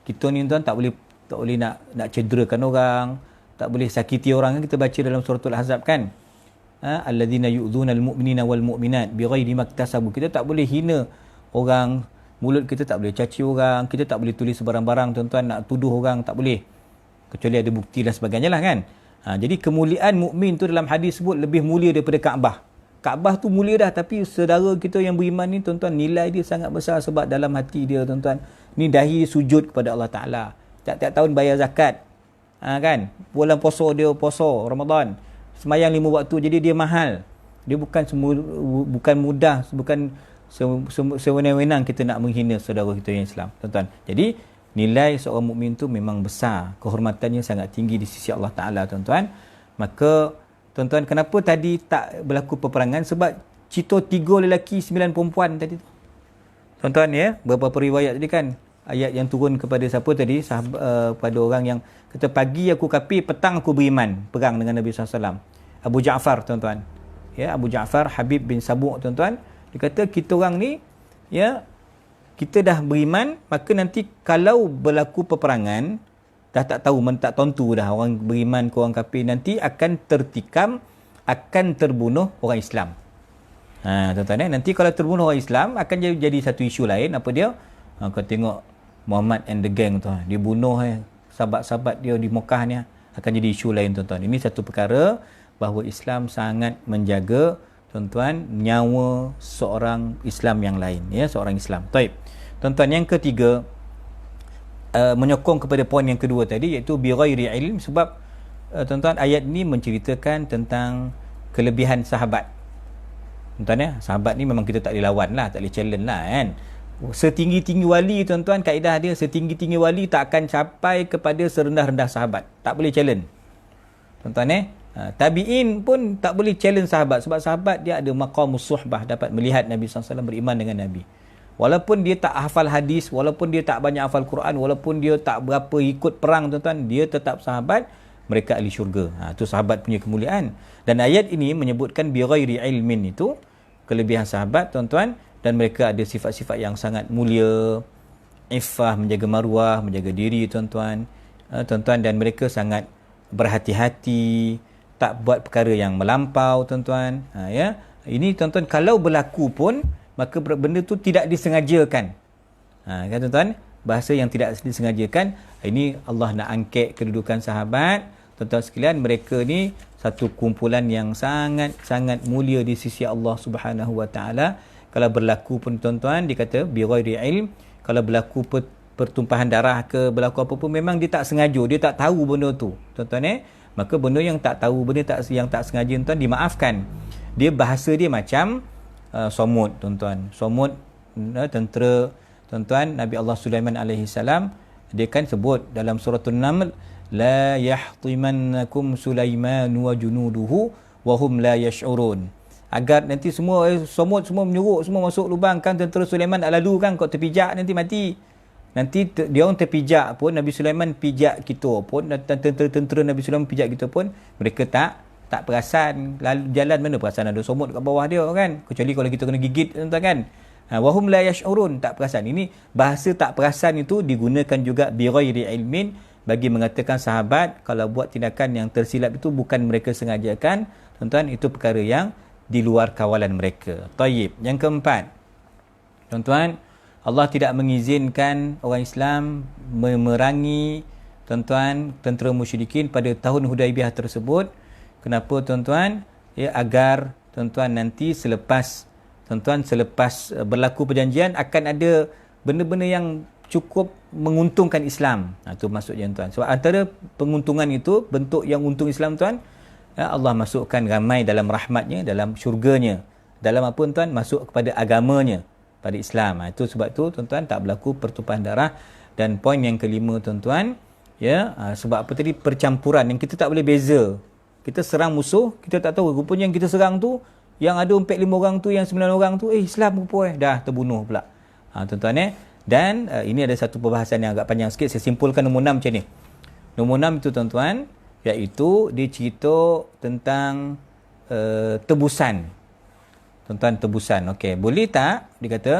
S1: Kita ni tuan tak boleh nak cederakan orang, tak boleh sakiti orang. Kita baca dalam suratul Ahzab kan, alladzina yu'dhunal mu'minina wal mu'minat bighairi maktasabu. Kita tak boleh hina orang, mulut kita tak boleh caci orang, kita tak boleh tulis sebarang-barang tuan-tuan, nak tuduh orang tak boleh, kecuali ada bukti dan sebagainya lah kan. Jadi kemuliaan mukmin tu dalam hadis sebut lebih mulia daripada Kaabah. Kaabah tu mulia dah, tapi saudara kita yang beriman ni tuan-tuan, nilai dia sangat besar sebab dalam hati dia tuan-tuan, ni dahi sujud kepada Allah Ta'ala, tiap-tiap tahun bayar zakat, kan, bulan puasa dia puasa Ramadan, semayang 5 waktu. Jadi dia mahal, dia bukan mudah, bukan sewenang-wenang kita nak menghina saudara kita yang Islam tuan-tuan. Jadi nilai seorang mukmin tu memang besar, kehormatannya sangat tinggi di sisi Allah Ta'ala tuan-tuan. Maka tuan-tuan, kenapa tadi tak berlaku peperangan? Sebab cerita 3 lelaki 9 perempuan tadi tu tuan-tuan, ya, beberapa riwayat tadi kan, ayat yang turun kepada siapa tadi, pada orang yang kata pagi aku kafir, petang aku beriman, perang dengan Nabi SAW. Abu Ja'far tuan-tuan, ya, Abu Ja'far Habib bin Sabu' tuan-tuan, dia kata kita orang ni, ya, kita dah beriman, maka nanti kalau berlaku peperangan, dah tak tahu, tak tentu dah orang beriman ke orang kafir, nanti akan tertikam, akan terbunuh orang Islam. Tuan-tuan, nanti kalau terbunuh orang Islam akan jadi satu isu lain. Apa dia? Kau tengok Muhammad and the gang tu, dia bunuh sahabat-sahabat dia di Mekah ni, akan jadi isu lain tuan-tuan. Ini satu perkara bahawa Islam sangat menjaga tuan-tuan nyawa seorang Islam yang lain, ya, seorang Islam. Baik. Tuan-tuan, yang ketiga, menyokong kepada poin yang kedua tadi, iaitu bi ghairi ilm, sebab tuan-tuan, ayat ni menceritakan tentang kelebihan sahabat. Tuan-tuan, ya, sahabat ni memang kita tak boleh lawan lah, tak boleh challenge lah kan. Setinggi-tinggi wali tuan-tuan, kaedah dia, setinggi-tinggi wali tak akan capai kepada serendah-rendah sahabat. Tak boleh challenge. Tuan-tuan, tabi'in pun tak boleh challenge sahabat, sebab sahabat dia ada maqamus suhbah, dapat melihat Nabi SAW, beriman dengan Nabi. Walaupun dia tak hafal hadis, walaupun dia tak banyak hafal Quran, walaupun dia tak berapa ikut perang tuan-tuan, dia tetap sahabat, mereka ahli syurga. Itu sahabat punya kemuliaan. Dan ayat ini menyebutkan bi ghairi ilmin, itu kelebihan sahabat tuan-tuan, dan mereka ada sifat-sifat yang sangat mulia, iffah, menjaga maruah, menjaga diri tuan-tuan, tuan-tuan, dan mereka sangat berhati-hati, tak buat perkara yang melampau tuan-tuan. Ya, ini tuan-tuan, kalau berlaku pun maka benda tu tidak disengajakan. Kan tuan-tuan, bahasa yang tidak disengajakan. Ini Allah nak angkat kedudukan sahabat. Tuan-tuan sekalian, mereka ni satu kumpulan yang sangat-sangat mulia di sisi Allah Subhanahu Wa Taala. Kalau berlaku pun tuan-tuan, dikata bi ghairi ilm, kalau berlaku pertumpahan darah ke, berlaku apa pun, memang dia tak sengaja, dia tak tahu benda tu tuan-tuan, maka benda yang tak tahu, benda yang tak sengaja tuan, dimaafkan. Dia bahasa dia macam somut tuan-tuan. Somut, tentera tuan-tuan, Nabi Allah Sulaiman alaihi salam, dia kan sebut dalam surah An-Naml, la yahtimannakum Sulaiman wa junuduhu wa hum la yash'urun. Agar nanti semua somut semua menyuruk, semua masuk lubang, kan tentera Sulaiman tak lalu kan, kau terpijak nanti mati. Nanti dia orang terpijak pun, Nabi Sulaiman pijak kita pun, dan tentera Nabi Sulaiman pijak kita pun, mereka tak perasan. Lalu jalan mana perasan ada somut kat bawah dia kan, kecuali kalau kita kena gigit tuan-tuan kan. Wahum la yash'urun, tak perasan. Ini bahasa tak perasan itu digunakan juga bi ghairi ilmin, bagi mengatakan sahabat kalau buat tindakan yang tersilap itu bukan mereka sengajakan tuan-tuan, itu perkara yang di luar kawalan mereka. Tayyib. Yang keempat tuan-tuan, Allah tidak mengizinkan orang Islam memerangi tuan-tuan tentera musyrikin pada tahun Hudaibiyah tersebut. Kenapa tuan-tuan? Ya, agar tuan-tuan nanti selepas berlaku perjanjian akan ada benda-benda yang cukup menguntungkan Islam. Itu maksudnya tuan. Sebab antara penguntungan itu, bentuk yang untung Islam tuan, Allah masukkan ramai dalam rahmatnya, dalam syurganya. Dalam apa tuan? Masuk kepada agamanya, pada Islam. Itu sebab tu tuan-tuan tak berlaku pertumpahan darah. Dan poin yang kelima tuan-tuan, ya, sebab apa tadi? Percampuran yang kita tak boleh beza. Kita serang musuh, kita tak tahu rupanya yang kita serang tu, yang ada 4-5 orang tu, yang 9 orang tu, Islam rupa dah terbunuh pula. Tuan-tuan dan ini ada satu perbahasan yang agak panjang sikit. Saya simpulkan nombor 6 macam ni. Nombor 6 itu tuan-tuan, iaitu dia cerita tentang tebusan. Tuan-tuan, tebusan. Okey, boleh tak dia kata,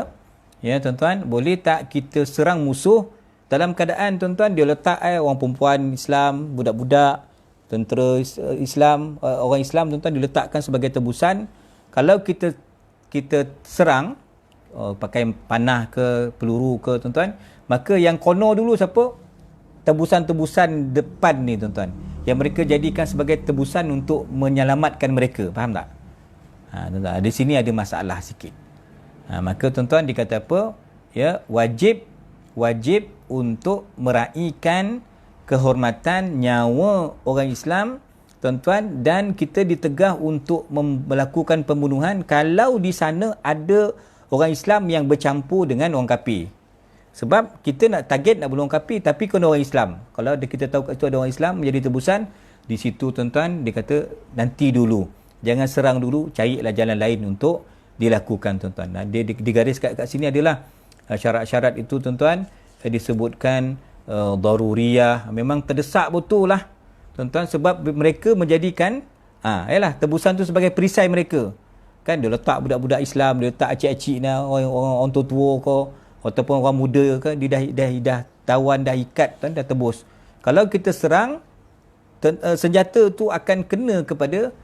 S1: ya tuan-tuan, boleh tak kita serang musuh dalam keadaan tuan-tuan dia letak orang perempuan Islam, budak-budak, tentera Islam, orang Islam tuan-tuan diletakkan sebagai tebusan. Kalau kita serang pakai panah ke peluru ke tuan-tuan, maka yang kono dulu siapa? Tebusan-tebusan depan ni tuan-tuan, yang mereka jadikan sebagai tebusan untuk menyelamatkan mereka. Faham tak? Tuan-tuan, di sini ada masalah sikit. Maka tuan-tuan dikata apa? Ya, wajib untuk meraihkan kehormatan nyawa orang Islam tuan-tuan, dan kita ditegah untuk melakukan pembunuhan kalau di sana ada orang Islam yang bercampur dengan orang kafir. Sebab kita nak target nak bunuh orang kafir, tapi kena orang Islam. Kalau kita tahu itu ada orang Islam menjadi tebusan, di situ tuan-tuan dia kata nanti dulu, jangan serang dulu, carilah jalan lain untuk dilakukan tuan-tuan. Dia digaris kat sini adalah syarat-syarat itu tuan-tuan, disebutkan daruriyah, memang terdesak betul lah tuan-tuan, sebab mereka menjadikan Yalah, tebusan tu sebagai perisai mereka. Kan dia letak budak-budak Islam, dia letak acik-acik ni, orang tua-tua ke, ataupun orang muda ke, dia dah tawan, dah ikat, dah tebus. Kalau kita serang, senjata tu akan kena kepada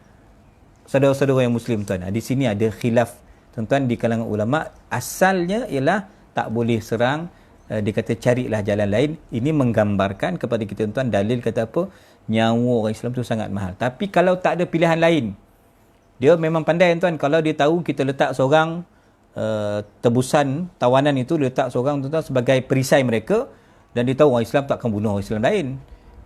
S1: saudara-saudara yang Muslim, tuan. Di sini ada khilaf, tuan-tuan, di kalangan ulama. Asalnya ialah tak boleh serang. Dia kata carilah jalan lain. Ini menggambarkan kepada kita, tuan, dalil kata apa? Nyawa orang Islam tu sangat mahal. Tapi kalau tak ada pilihan lain, dia memang pandai, tuan. Kalau dia tahu kita letak seorang tebusan tawanan itu, dia letak seorang, tuan, sebagai perisai mereka, dan dia tahu orang Islam tak akan bunuh orang Islam lain.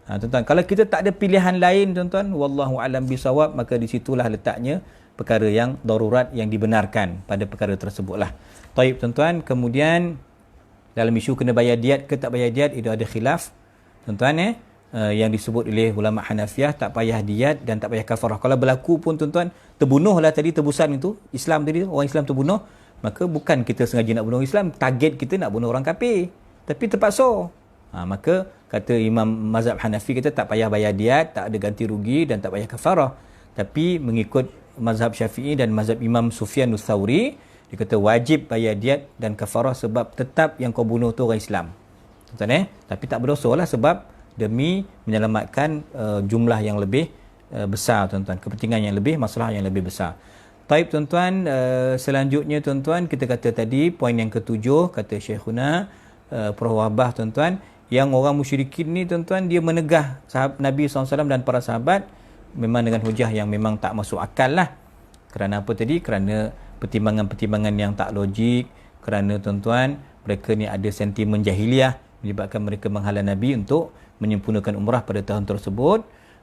S1: Tuan-tuan, kalau kita tak ada pilihan lain, tuan-tuan, wallahu alam bisawab, maka di situlah letaknya perkara yang darurat, yang dibenarkan pada perkara tersebutlah. Taib, tuan-tuan. Kemudian dalam isu kena bayar diat ke tak bayar diat, itu ada khilaf, tuan-tuan. Yang disebut oleh ulama Hanafiah, tak payah diat dan tak payah kafarah. Kalau berlaku pun, tuan-tuan, terbunuhlah tadi tebusan itu, Islam tadi, orang Islam terbunuh, maka bukan kita sengaja nak bunuh Islam, target kita nak bunuh orang kafir, tapi terpaksa. Maka kata Imam Mazhab Hanafi, kita tak payah bayar diat, tak ada ganti rugi dan tak payah kafarah. Tapi mengikut Mazhab Syafi'i dan Mazhab Imam Sufyan Ats-Tsauri, dia kata wajib bayar diat dan kafarah, sebab tetap yang kau bunuh tu orang Islam, tuan-tuan. Tapi tak berdosa lah, sebab demi menyelamatkan jumlah yang lebih besar, tuan-tuan, kepentingan yang lebih, masalah yang lebih besar. Taib, tuan-tuan. Selanjutnya, tuan-tuan, kita kata tadi poin yang ketujuh, kata Syekhuna Prof. Wahbah, tuan-tuan, yang orang musyrikin ni, tuan-tuan, dia menegah Nabi SAW dan para sahabat memang dengan hujah yang memang tak masuk akal lah. Kerana apa tadi? Kerana pertimbangan-pertimbangan yang tak logik, kerana, tuan-tuan, mereka ni ada sentimen jahiliah, menyebabkan mereka menghalang Nabi untuk menyempurnakan umrah pada tahun tersebut.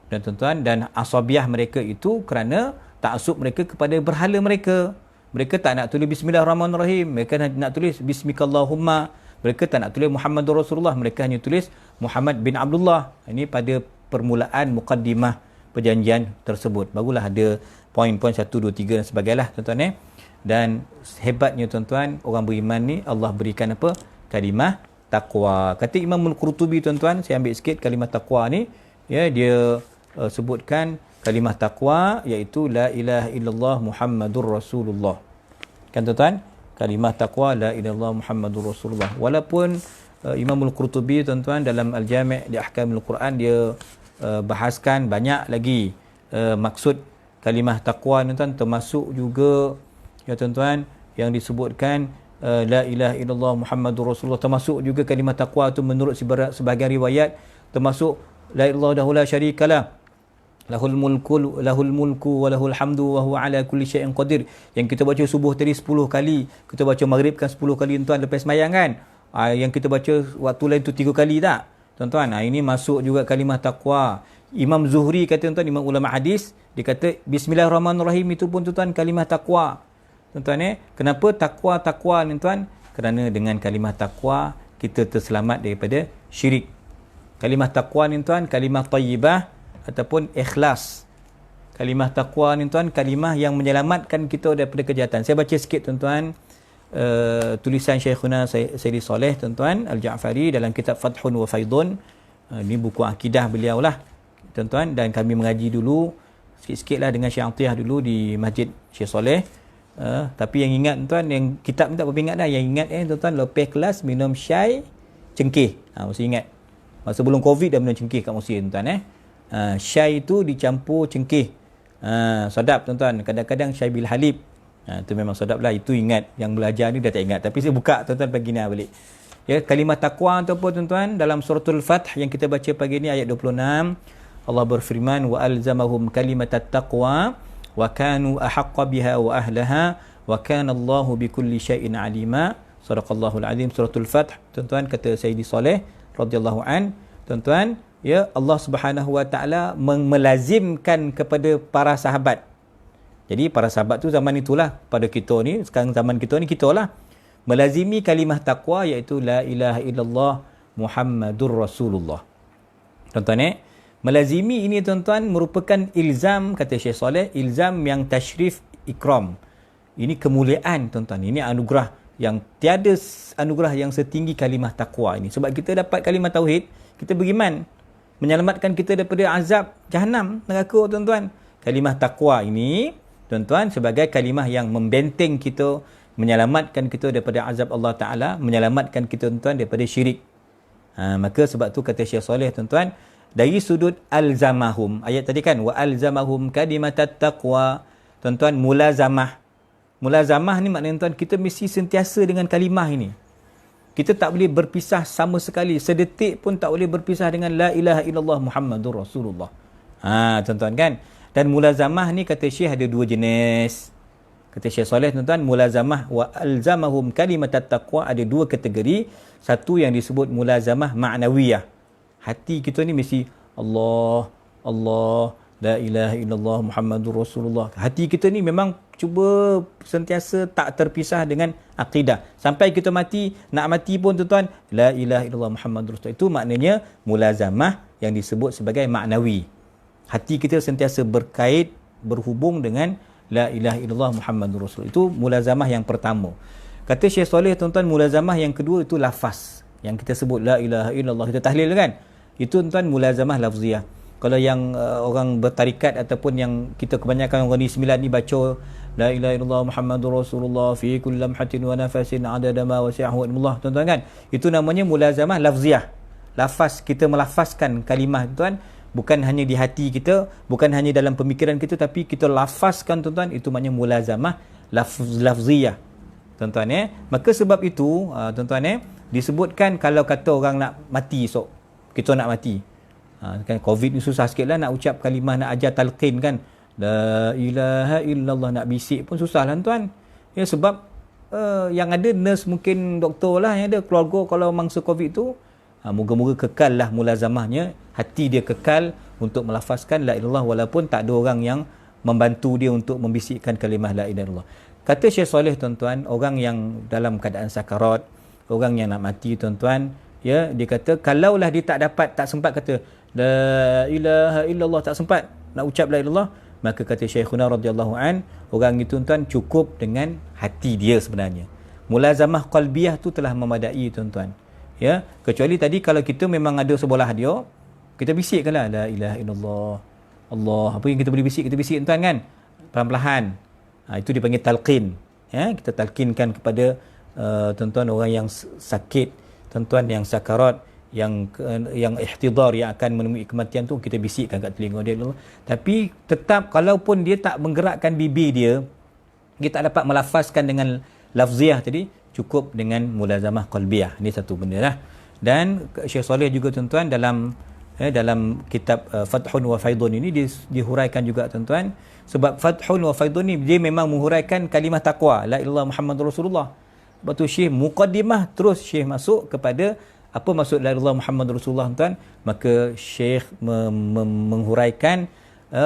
S1: Dan, tuan-tuan, dan asabiah mereka itu kerana taksub mereka kepada berhala mereka. Mereka tak nak tulis Bismillahirrahmanirrahim, mereka nak tulis Bismikallahumma. Mereka tak nak tulis Muhammadur Rasulullah, mereka hanya tulis Muhammad bin Abdullah. Ini pada permulaan muqaddimah perjanjian tersebut. Barulah ada poin-poin 1, 2, 3 dan sebagainya, tuan-tuan. Dan hebatnya, tuan-tuan, orang beriman ni Allah berikan apa? Kalimah taqwa. Kata Imam Al-Qurtubi, tuan-tuan, saya ambil sikit kalimah taqwa ni, ya, dia sebutkan kalimah taqwa iaitu la ilaha illallah Muhammadur Rasulullah. Kan, tuan-tuan? Kalimah taqwa la ilaha illallah Muhammadur Rasulullah. Walaupun Imam Al-Qurtubi, tuan-tuan, dalam Al-Jami' di Ahkamul Quran, dia bahaskan banyak lagi maksud kalimah taqwa, tuan-tuan, termasuk juga, ya, tuan-tuan, yang disebutkan la ilaha illallah Muhammadur Rasulullah, termasuk juga kalimah taqwa itu menurut sebahagian riwayat termasuk la ilaha illallah la syarikalah lahul mulku wa lahul hamdu wa huwa ala kulli syai'in qadir. Yang kita baca subuh tadi 10 kali, kita baca maghrib kan 10 kali, tuan, lepas sembahyang kan. Yang kita baca waktu lain tu 3 kali tak, tuan-tuan? Ini masuk juga kalimah taqwa. Imam Zuhri kata, tuan, imam ulama hadis, dia kata Bismillahirrahmanirrahim itu pun, tuan, kalimah taqwa, tuan-tuan. Kenapa takwa ni, tuan? Kerana dengan kalimah takwa kita terselamat daripada syirik. Kalimah takwa ni, tuan, kalimah tayyibah ataupun ikhlas. Kalimah takwa ni, tuan, kalimah yang menyelamatkan kita daripada kejahatan. Saya baca sikit, tuan-tuan, tulisan Syekhuna Sayyidi Saleh, tuan-tuan, Al-Ja'fari dalam kitab Fathun wa Faidun. Ini buku akidah beliau lah, tuan-tuan, dan kami mengaji dulu sikit-sikit lah dengan Syekh Atiyah dulu di Masjid Syekh Saleh. Tapi yang ingat, tuan, yang kitab ni tak berapa ingat dah. Yang ingat, tuan-tuan, lepas kelas minum syai cengkeh. Mesti ingat. Masa sebelum Covid dah minum cengkeh kat Mesir, tuan-tuan. Syai tu dicampur cengkeh. Sedap, tuan-tuan. Kadang-kadang syai bil halib. Itu memang sedap lah. Itu ingat. Yang belajar ni dah tak ingat. Tapi saya buka, tuan-tuan, pagi ni balik. Ya, kalimah taqwa tu apa, tuan-tuan? Dalam suratul Fath yang kita baca pagi ni ayat 26, Allah berfirman, wa alzamahum kalimatat taqwa wa kanu ahaqqa biha wa ahlaha wa kana Allahu bikulli syai'in alima. Sadaqallahul azim. Suratul Fath, tuan-tuan, kata Sayyidi Saleh radhiyallahu an, tuan-tuan, ya, Allah Subhanahu wa taala melazimkan kepada para sahabat. Jadi para sahabat tu zaman itulah, pada kita ni sekarang zaman kita ni, kita lah melazimi kalimah taqwa iaitu la ilaha illallah Muhammadur Rasulullah. Tuan-tuan, melazimi ini, tuan-tuan, merupakan ilzam, kata Syekh Saleh, ilzam yang tashrif ikram. Ini kemuliaan, tuan-tuan. Ini anugerah yang tiada anugerah yang setinggi kalimah taqwa ini. Sebab kita dapat kalimah tauhid, kita beriman, menyelamatkan kita daripada azab Jahannam, neraka, tuan-tuan. kalimah takwa ini tuan-tuan sebagai kalimah yang membenteng kita, menyelamatkan kita daripada azab Allah Ta'ala, menyelamatkan kita tuan-tuan daripada syirik. Maka sebab tu kata Syekh Saleh tuan-tuan, dari sudut alzamahum, ayat tadi kan, wa alzamahum kalimatat taqwa, tuan-tuan, mulazamah ni maknanya tuan, kita mesti sentiasa dengan kalimah ini. Kita tak boleh berpisah sama sekali, sedetik pun tak boleh berpisah dengan la ilaha illallah Muhammadur Rasulullah. Tuan-tuan kan. Dan mulazamah ni kata Syekh ada dua jenis. Kata Syekh Saleh tuan-tuan, mulazamah wa alzamahum kalimatat taqwa ada dua kategori. Satu yang disebut mulazamah ma'nawiyah. Hati kita ni mesti Allah, Allah, la ilaha illallah Muhammadur Rasulullah. Hati kita ni memang cuba sentiasa tak terpisah dengan akidah. Sampai kita mati, nak mati pun tuan-tuan, la ilaha illallah Muhammadur Rasulullah. Itu maknanya mulazamah yang disebut sebagai ma'nawi. Hati kita sentiasa berkait, berhubung dengan la ilaha illallah Muhammadur Rasulullah. Itu mulazamah yang pertama. Kata Syekh Saleh tuan-tuan, mulazamah yang kedua itu lafaz. Yang kita sebut la ilaha illallah, kita tahlil kan? Itu tuan-tuan mulazamah lafziah. Kalau yang orang bertarikat ataupun yang kita kebanyakan orang ni sembilan ni baca la ilaha illallah Muhammadur Rasulullah fi kulli lamhatin wa nafasin adada ma wasi'ahu ilmullah, tuan-tuan kan? Itu namanya mulazamah lafziah. Lafaz, kita melafazkan kalimah tuan, bukan hanya di hati kita, bukan hanya dalam pemikiran kita, tapi kita lafazkan tuan-tuan, itu maknanya mulazamah lafziyah. Tuan-tuan maka sebab itu tuan-tuan disebutkan kalau kata orang nak mati esok, kita nak mati. Kan COVID ni susah sikit lah nak ucap kalimah, nak ajar talqin kan. La ilaha illallah, nak bisik pun susah lah tuan. Ya, sebab yang ada nurse, mungkin doktor lah yang ada, keluarga kalau mangsa COVID tu, moga-moga kekal lah mulazamahnya. Hati dia kekal untuk melafazkan la ilallah walaupun tak ada orang yang membantu dia untuk membisikkan kalimah la ilaha illallah. Kata Syekh Saleh tuan-tuan, orang yang dalam keadaan sakarat, orang yang nak mati tuan-tuan, ya, dia kata kalaulah dia tak dapat, tak sempat kata la ilaha illallah, tak sempat nak ucap la ilallah, maka kata Syekhuna radhiyallahu an, orang itu tuan cukup dengan hati dia sebenarnya. Mulazamah qalbiyah tu telah memadai tuan-tuan. Ya, kecuali tadi kalau kita memang ada sebelah dia, kita bisikkanlah la ilaha illallah Allah, apa yang kita boleh bisik, kita bisik tuan kan, perlahan-lahan. Itu dipanggil talqin. Ya, kita talqinkan kepada tuan-tuan orang yang sakit, tuan-tuan yang sakarat, yang ihtidar, yang akan menemui kematian tu, kita bisikkan kat telinga dia. Tapi tetap kalaupun dia tak menggerakkan bibir dia, dia tak dapat melafazkan dengan lafziah tadi, cukup dengan mulazamah qalbiyah. Ini satu benda lah. Dan Syekh Saleh juga tuan-tuan dalam kitab Fathun wa Faidun ini dihuraikan juga tuan-tuan, sebab Fathun wa Faidun ni dia memang menghuraikan kalimah taqwa la ilaha illallah Muhammadur Rasulullah. Sebab tu Syekh muqaddimah, terus Syekh masuk kepada apa maksud la ilaha illallah Muhammadur Rasulullah tuan. Maka Syekh menghuraikan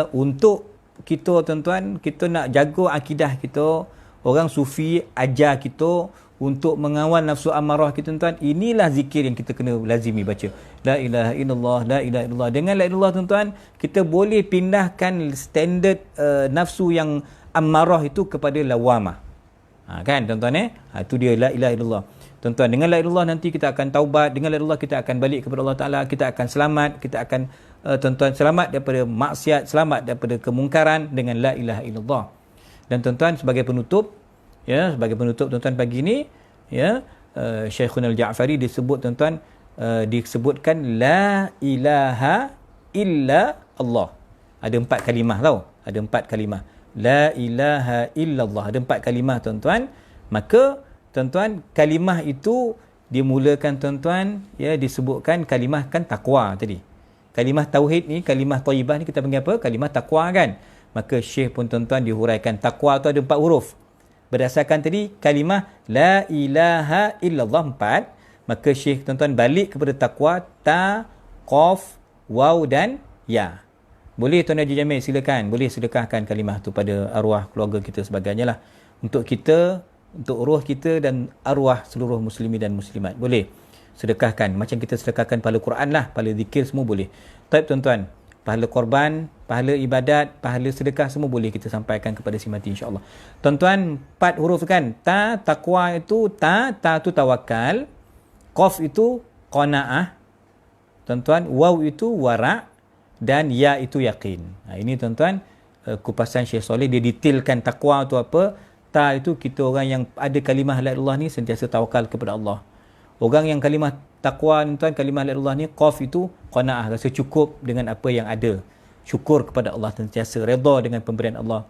S1: untuk kita tuan-tuan, kita nak jaga akidah kita, orang sufi ajar kita untuk mengawal nafsu amarah kita tuan-tuan, inilah zikir yang kita kena lazimi baca. La ilaha illallah, la ilaha illallah. Dengan la ilaha illallah tuan-tuan, kita boleh pindahkan standard nafsu yang amarah itu kepada lawamah. Kan tuan-tuan itu dia la ilaha illallah. Tuan-tuan, dengan la ilaha illallah nanti kita akan taubat, dengan la ilaha illallah kita akan balik kepada Allah Taala, kita akan selamat, kita akan tuan-tuan selamat daripada maksiat, selamat daripada kemungkaran dengan la ilaha illallah. Dan tuan-tuan, sebagai penutup tuan-tuan pagi ni, ya, Syekhun Al-Ja'fari disebut tuan-tuan, disebutkan la ilaha illa Allah. Ada 4 kalimah tau. Ada 4 kalimah. La ilaha illallah. Ada 4 kalimah tuan-tuan. Maka tuan-tuan, kalimah itu dimulakan tuan-tuan, ya, disebutkan kalimah kan takwa tadi. Kalimah tauhid ni, kalimah thayyibah ni kita panggil apa? Kalimah takwa kan. Maka Syekh pun tuan-tuan dihuraikan takwa tu ada 4 huruf. Berdasarkan tadi kalimah la ilaha illallah 4, maka Syekh tuan-tuan balik kepada takwa, ta, qaf, waw dan ya. Boleh Tuan Haji Jamil, silakan, boleh sedekahkan kalimah tu pada arwah keluarga kita sebagainya lah. Untuk kita, untuk roh kita dan arwah seluruh muslimin dan muslimat. Boleh sedekahkan. Macam kita sedekahkan pahala Quran lah, pahala zikir semua boleh. Taib tuan-tuan, pahala korban, pahala ibadat, pahala sedekah semua boleh kita sampaikan kepada si mati insya-Allah. Tuan-tuan, 4 huruf kan. Ta, takwa itu ta tu tawakal. Qaf itu qanaah. Tuan-tuan, waw itu wara' dan ya itu yakin. Ini tuan-tuan kupasan Syekh Soleh, dia detailkan takwa tu apa. Ta itu kita orang yang ada kalimah la ilaha illallah ni sentiasa tawakal kepada Allah. Orang yang kalimah takwa ni tuan, kalimah la ilaha illallah ni, qaf itu qanaah, rasa cukup dengan apa yang ada, syukur kepada Allah, sentiasa redha dengan pemberian Allah.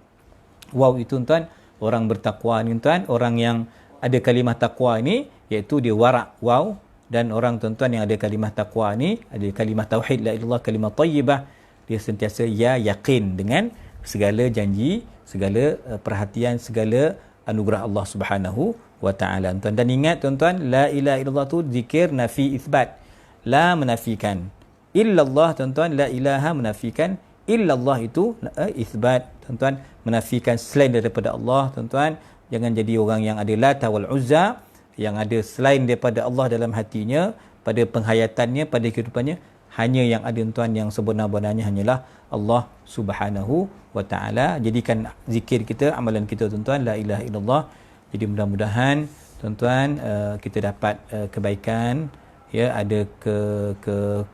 S1: Waw itu tuan, orang bertakwa ni tuan, orang yang ada kalimah takwa ni, iaitu dia warak, waw. Dan orang tuan-tuan yang ada kalimah takwa ni, ada kalimah tauhid la ilaha illallah, kalimah tayyibah, dia sentiasa yakin dengan segala janji, segala perhatian, segala anugerah Allah Subhanahu wa taala. Tuan, dan ingat tuan-tuan, la ilaha illallah tu zikir nafi isbat. La menafikan. Illallah tuan-tuan, la ilaha menafikan, illallah itu isbat. Tuan-tuan, menafikan selain daripada Allah. Tuan-tuan, jangan jadi orang yang ada Lata wal Uzza, yang ada selain daripada Allah dalam hatinya, pada penghayatannya, pada kehidupannya. Hanya yang ada tuan, yang sebenar-benarnya hanyalah Allah Subhanahu wa taala. Jadikan zikir kita, amalan kita tuan-tuan, la ilaha illallah. Jadi mudah-mudahan tuan-tuan kita dapat kebaikan, ya, ada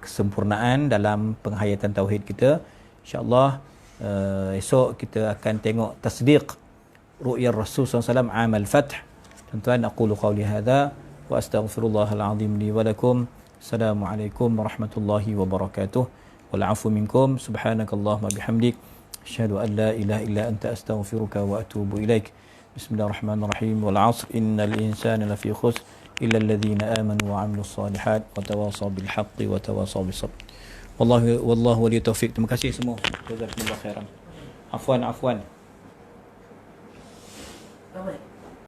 S1: kesempurnaan dalam penghayatan tauhid kita. InsyaAllah esok kita akan tengok tasdiq ru'yah Rasul SAW amal fath. Tuan-tuan, aqulu qawli hadha wa astaghfirullahal azim li wa lakum. Assalamualaikum warahmatullahi wabarakatuh. Wal afu minkum. Subhanakallahumma bihamdik, asyhadu an la ilaha illa anta, astaghfiruka wa atubu ilaik. Bismillahirrahmanirrahim. Wal 'asr innal insana lafi khusr illa alladhina amanu wa 'amilus solihat wa tawasaw bil haqqi wa tawasaw bis sabr. Wallahu waliyut taufiq. Terima kasih semua. Jazakumullah khairan. Afwan.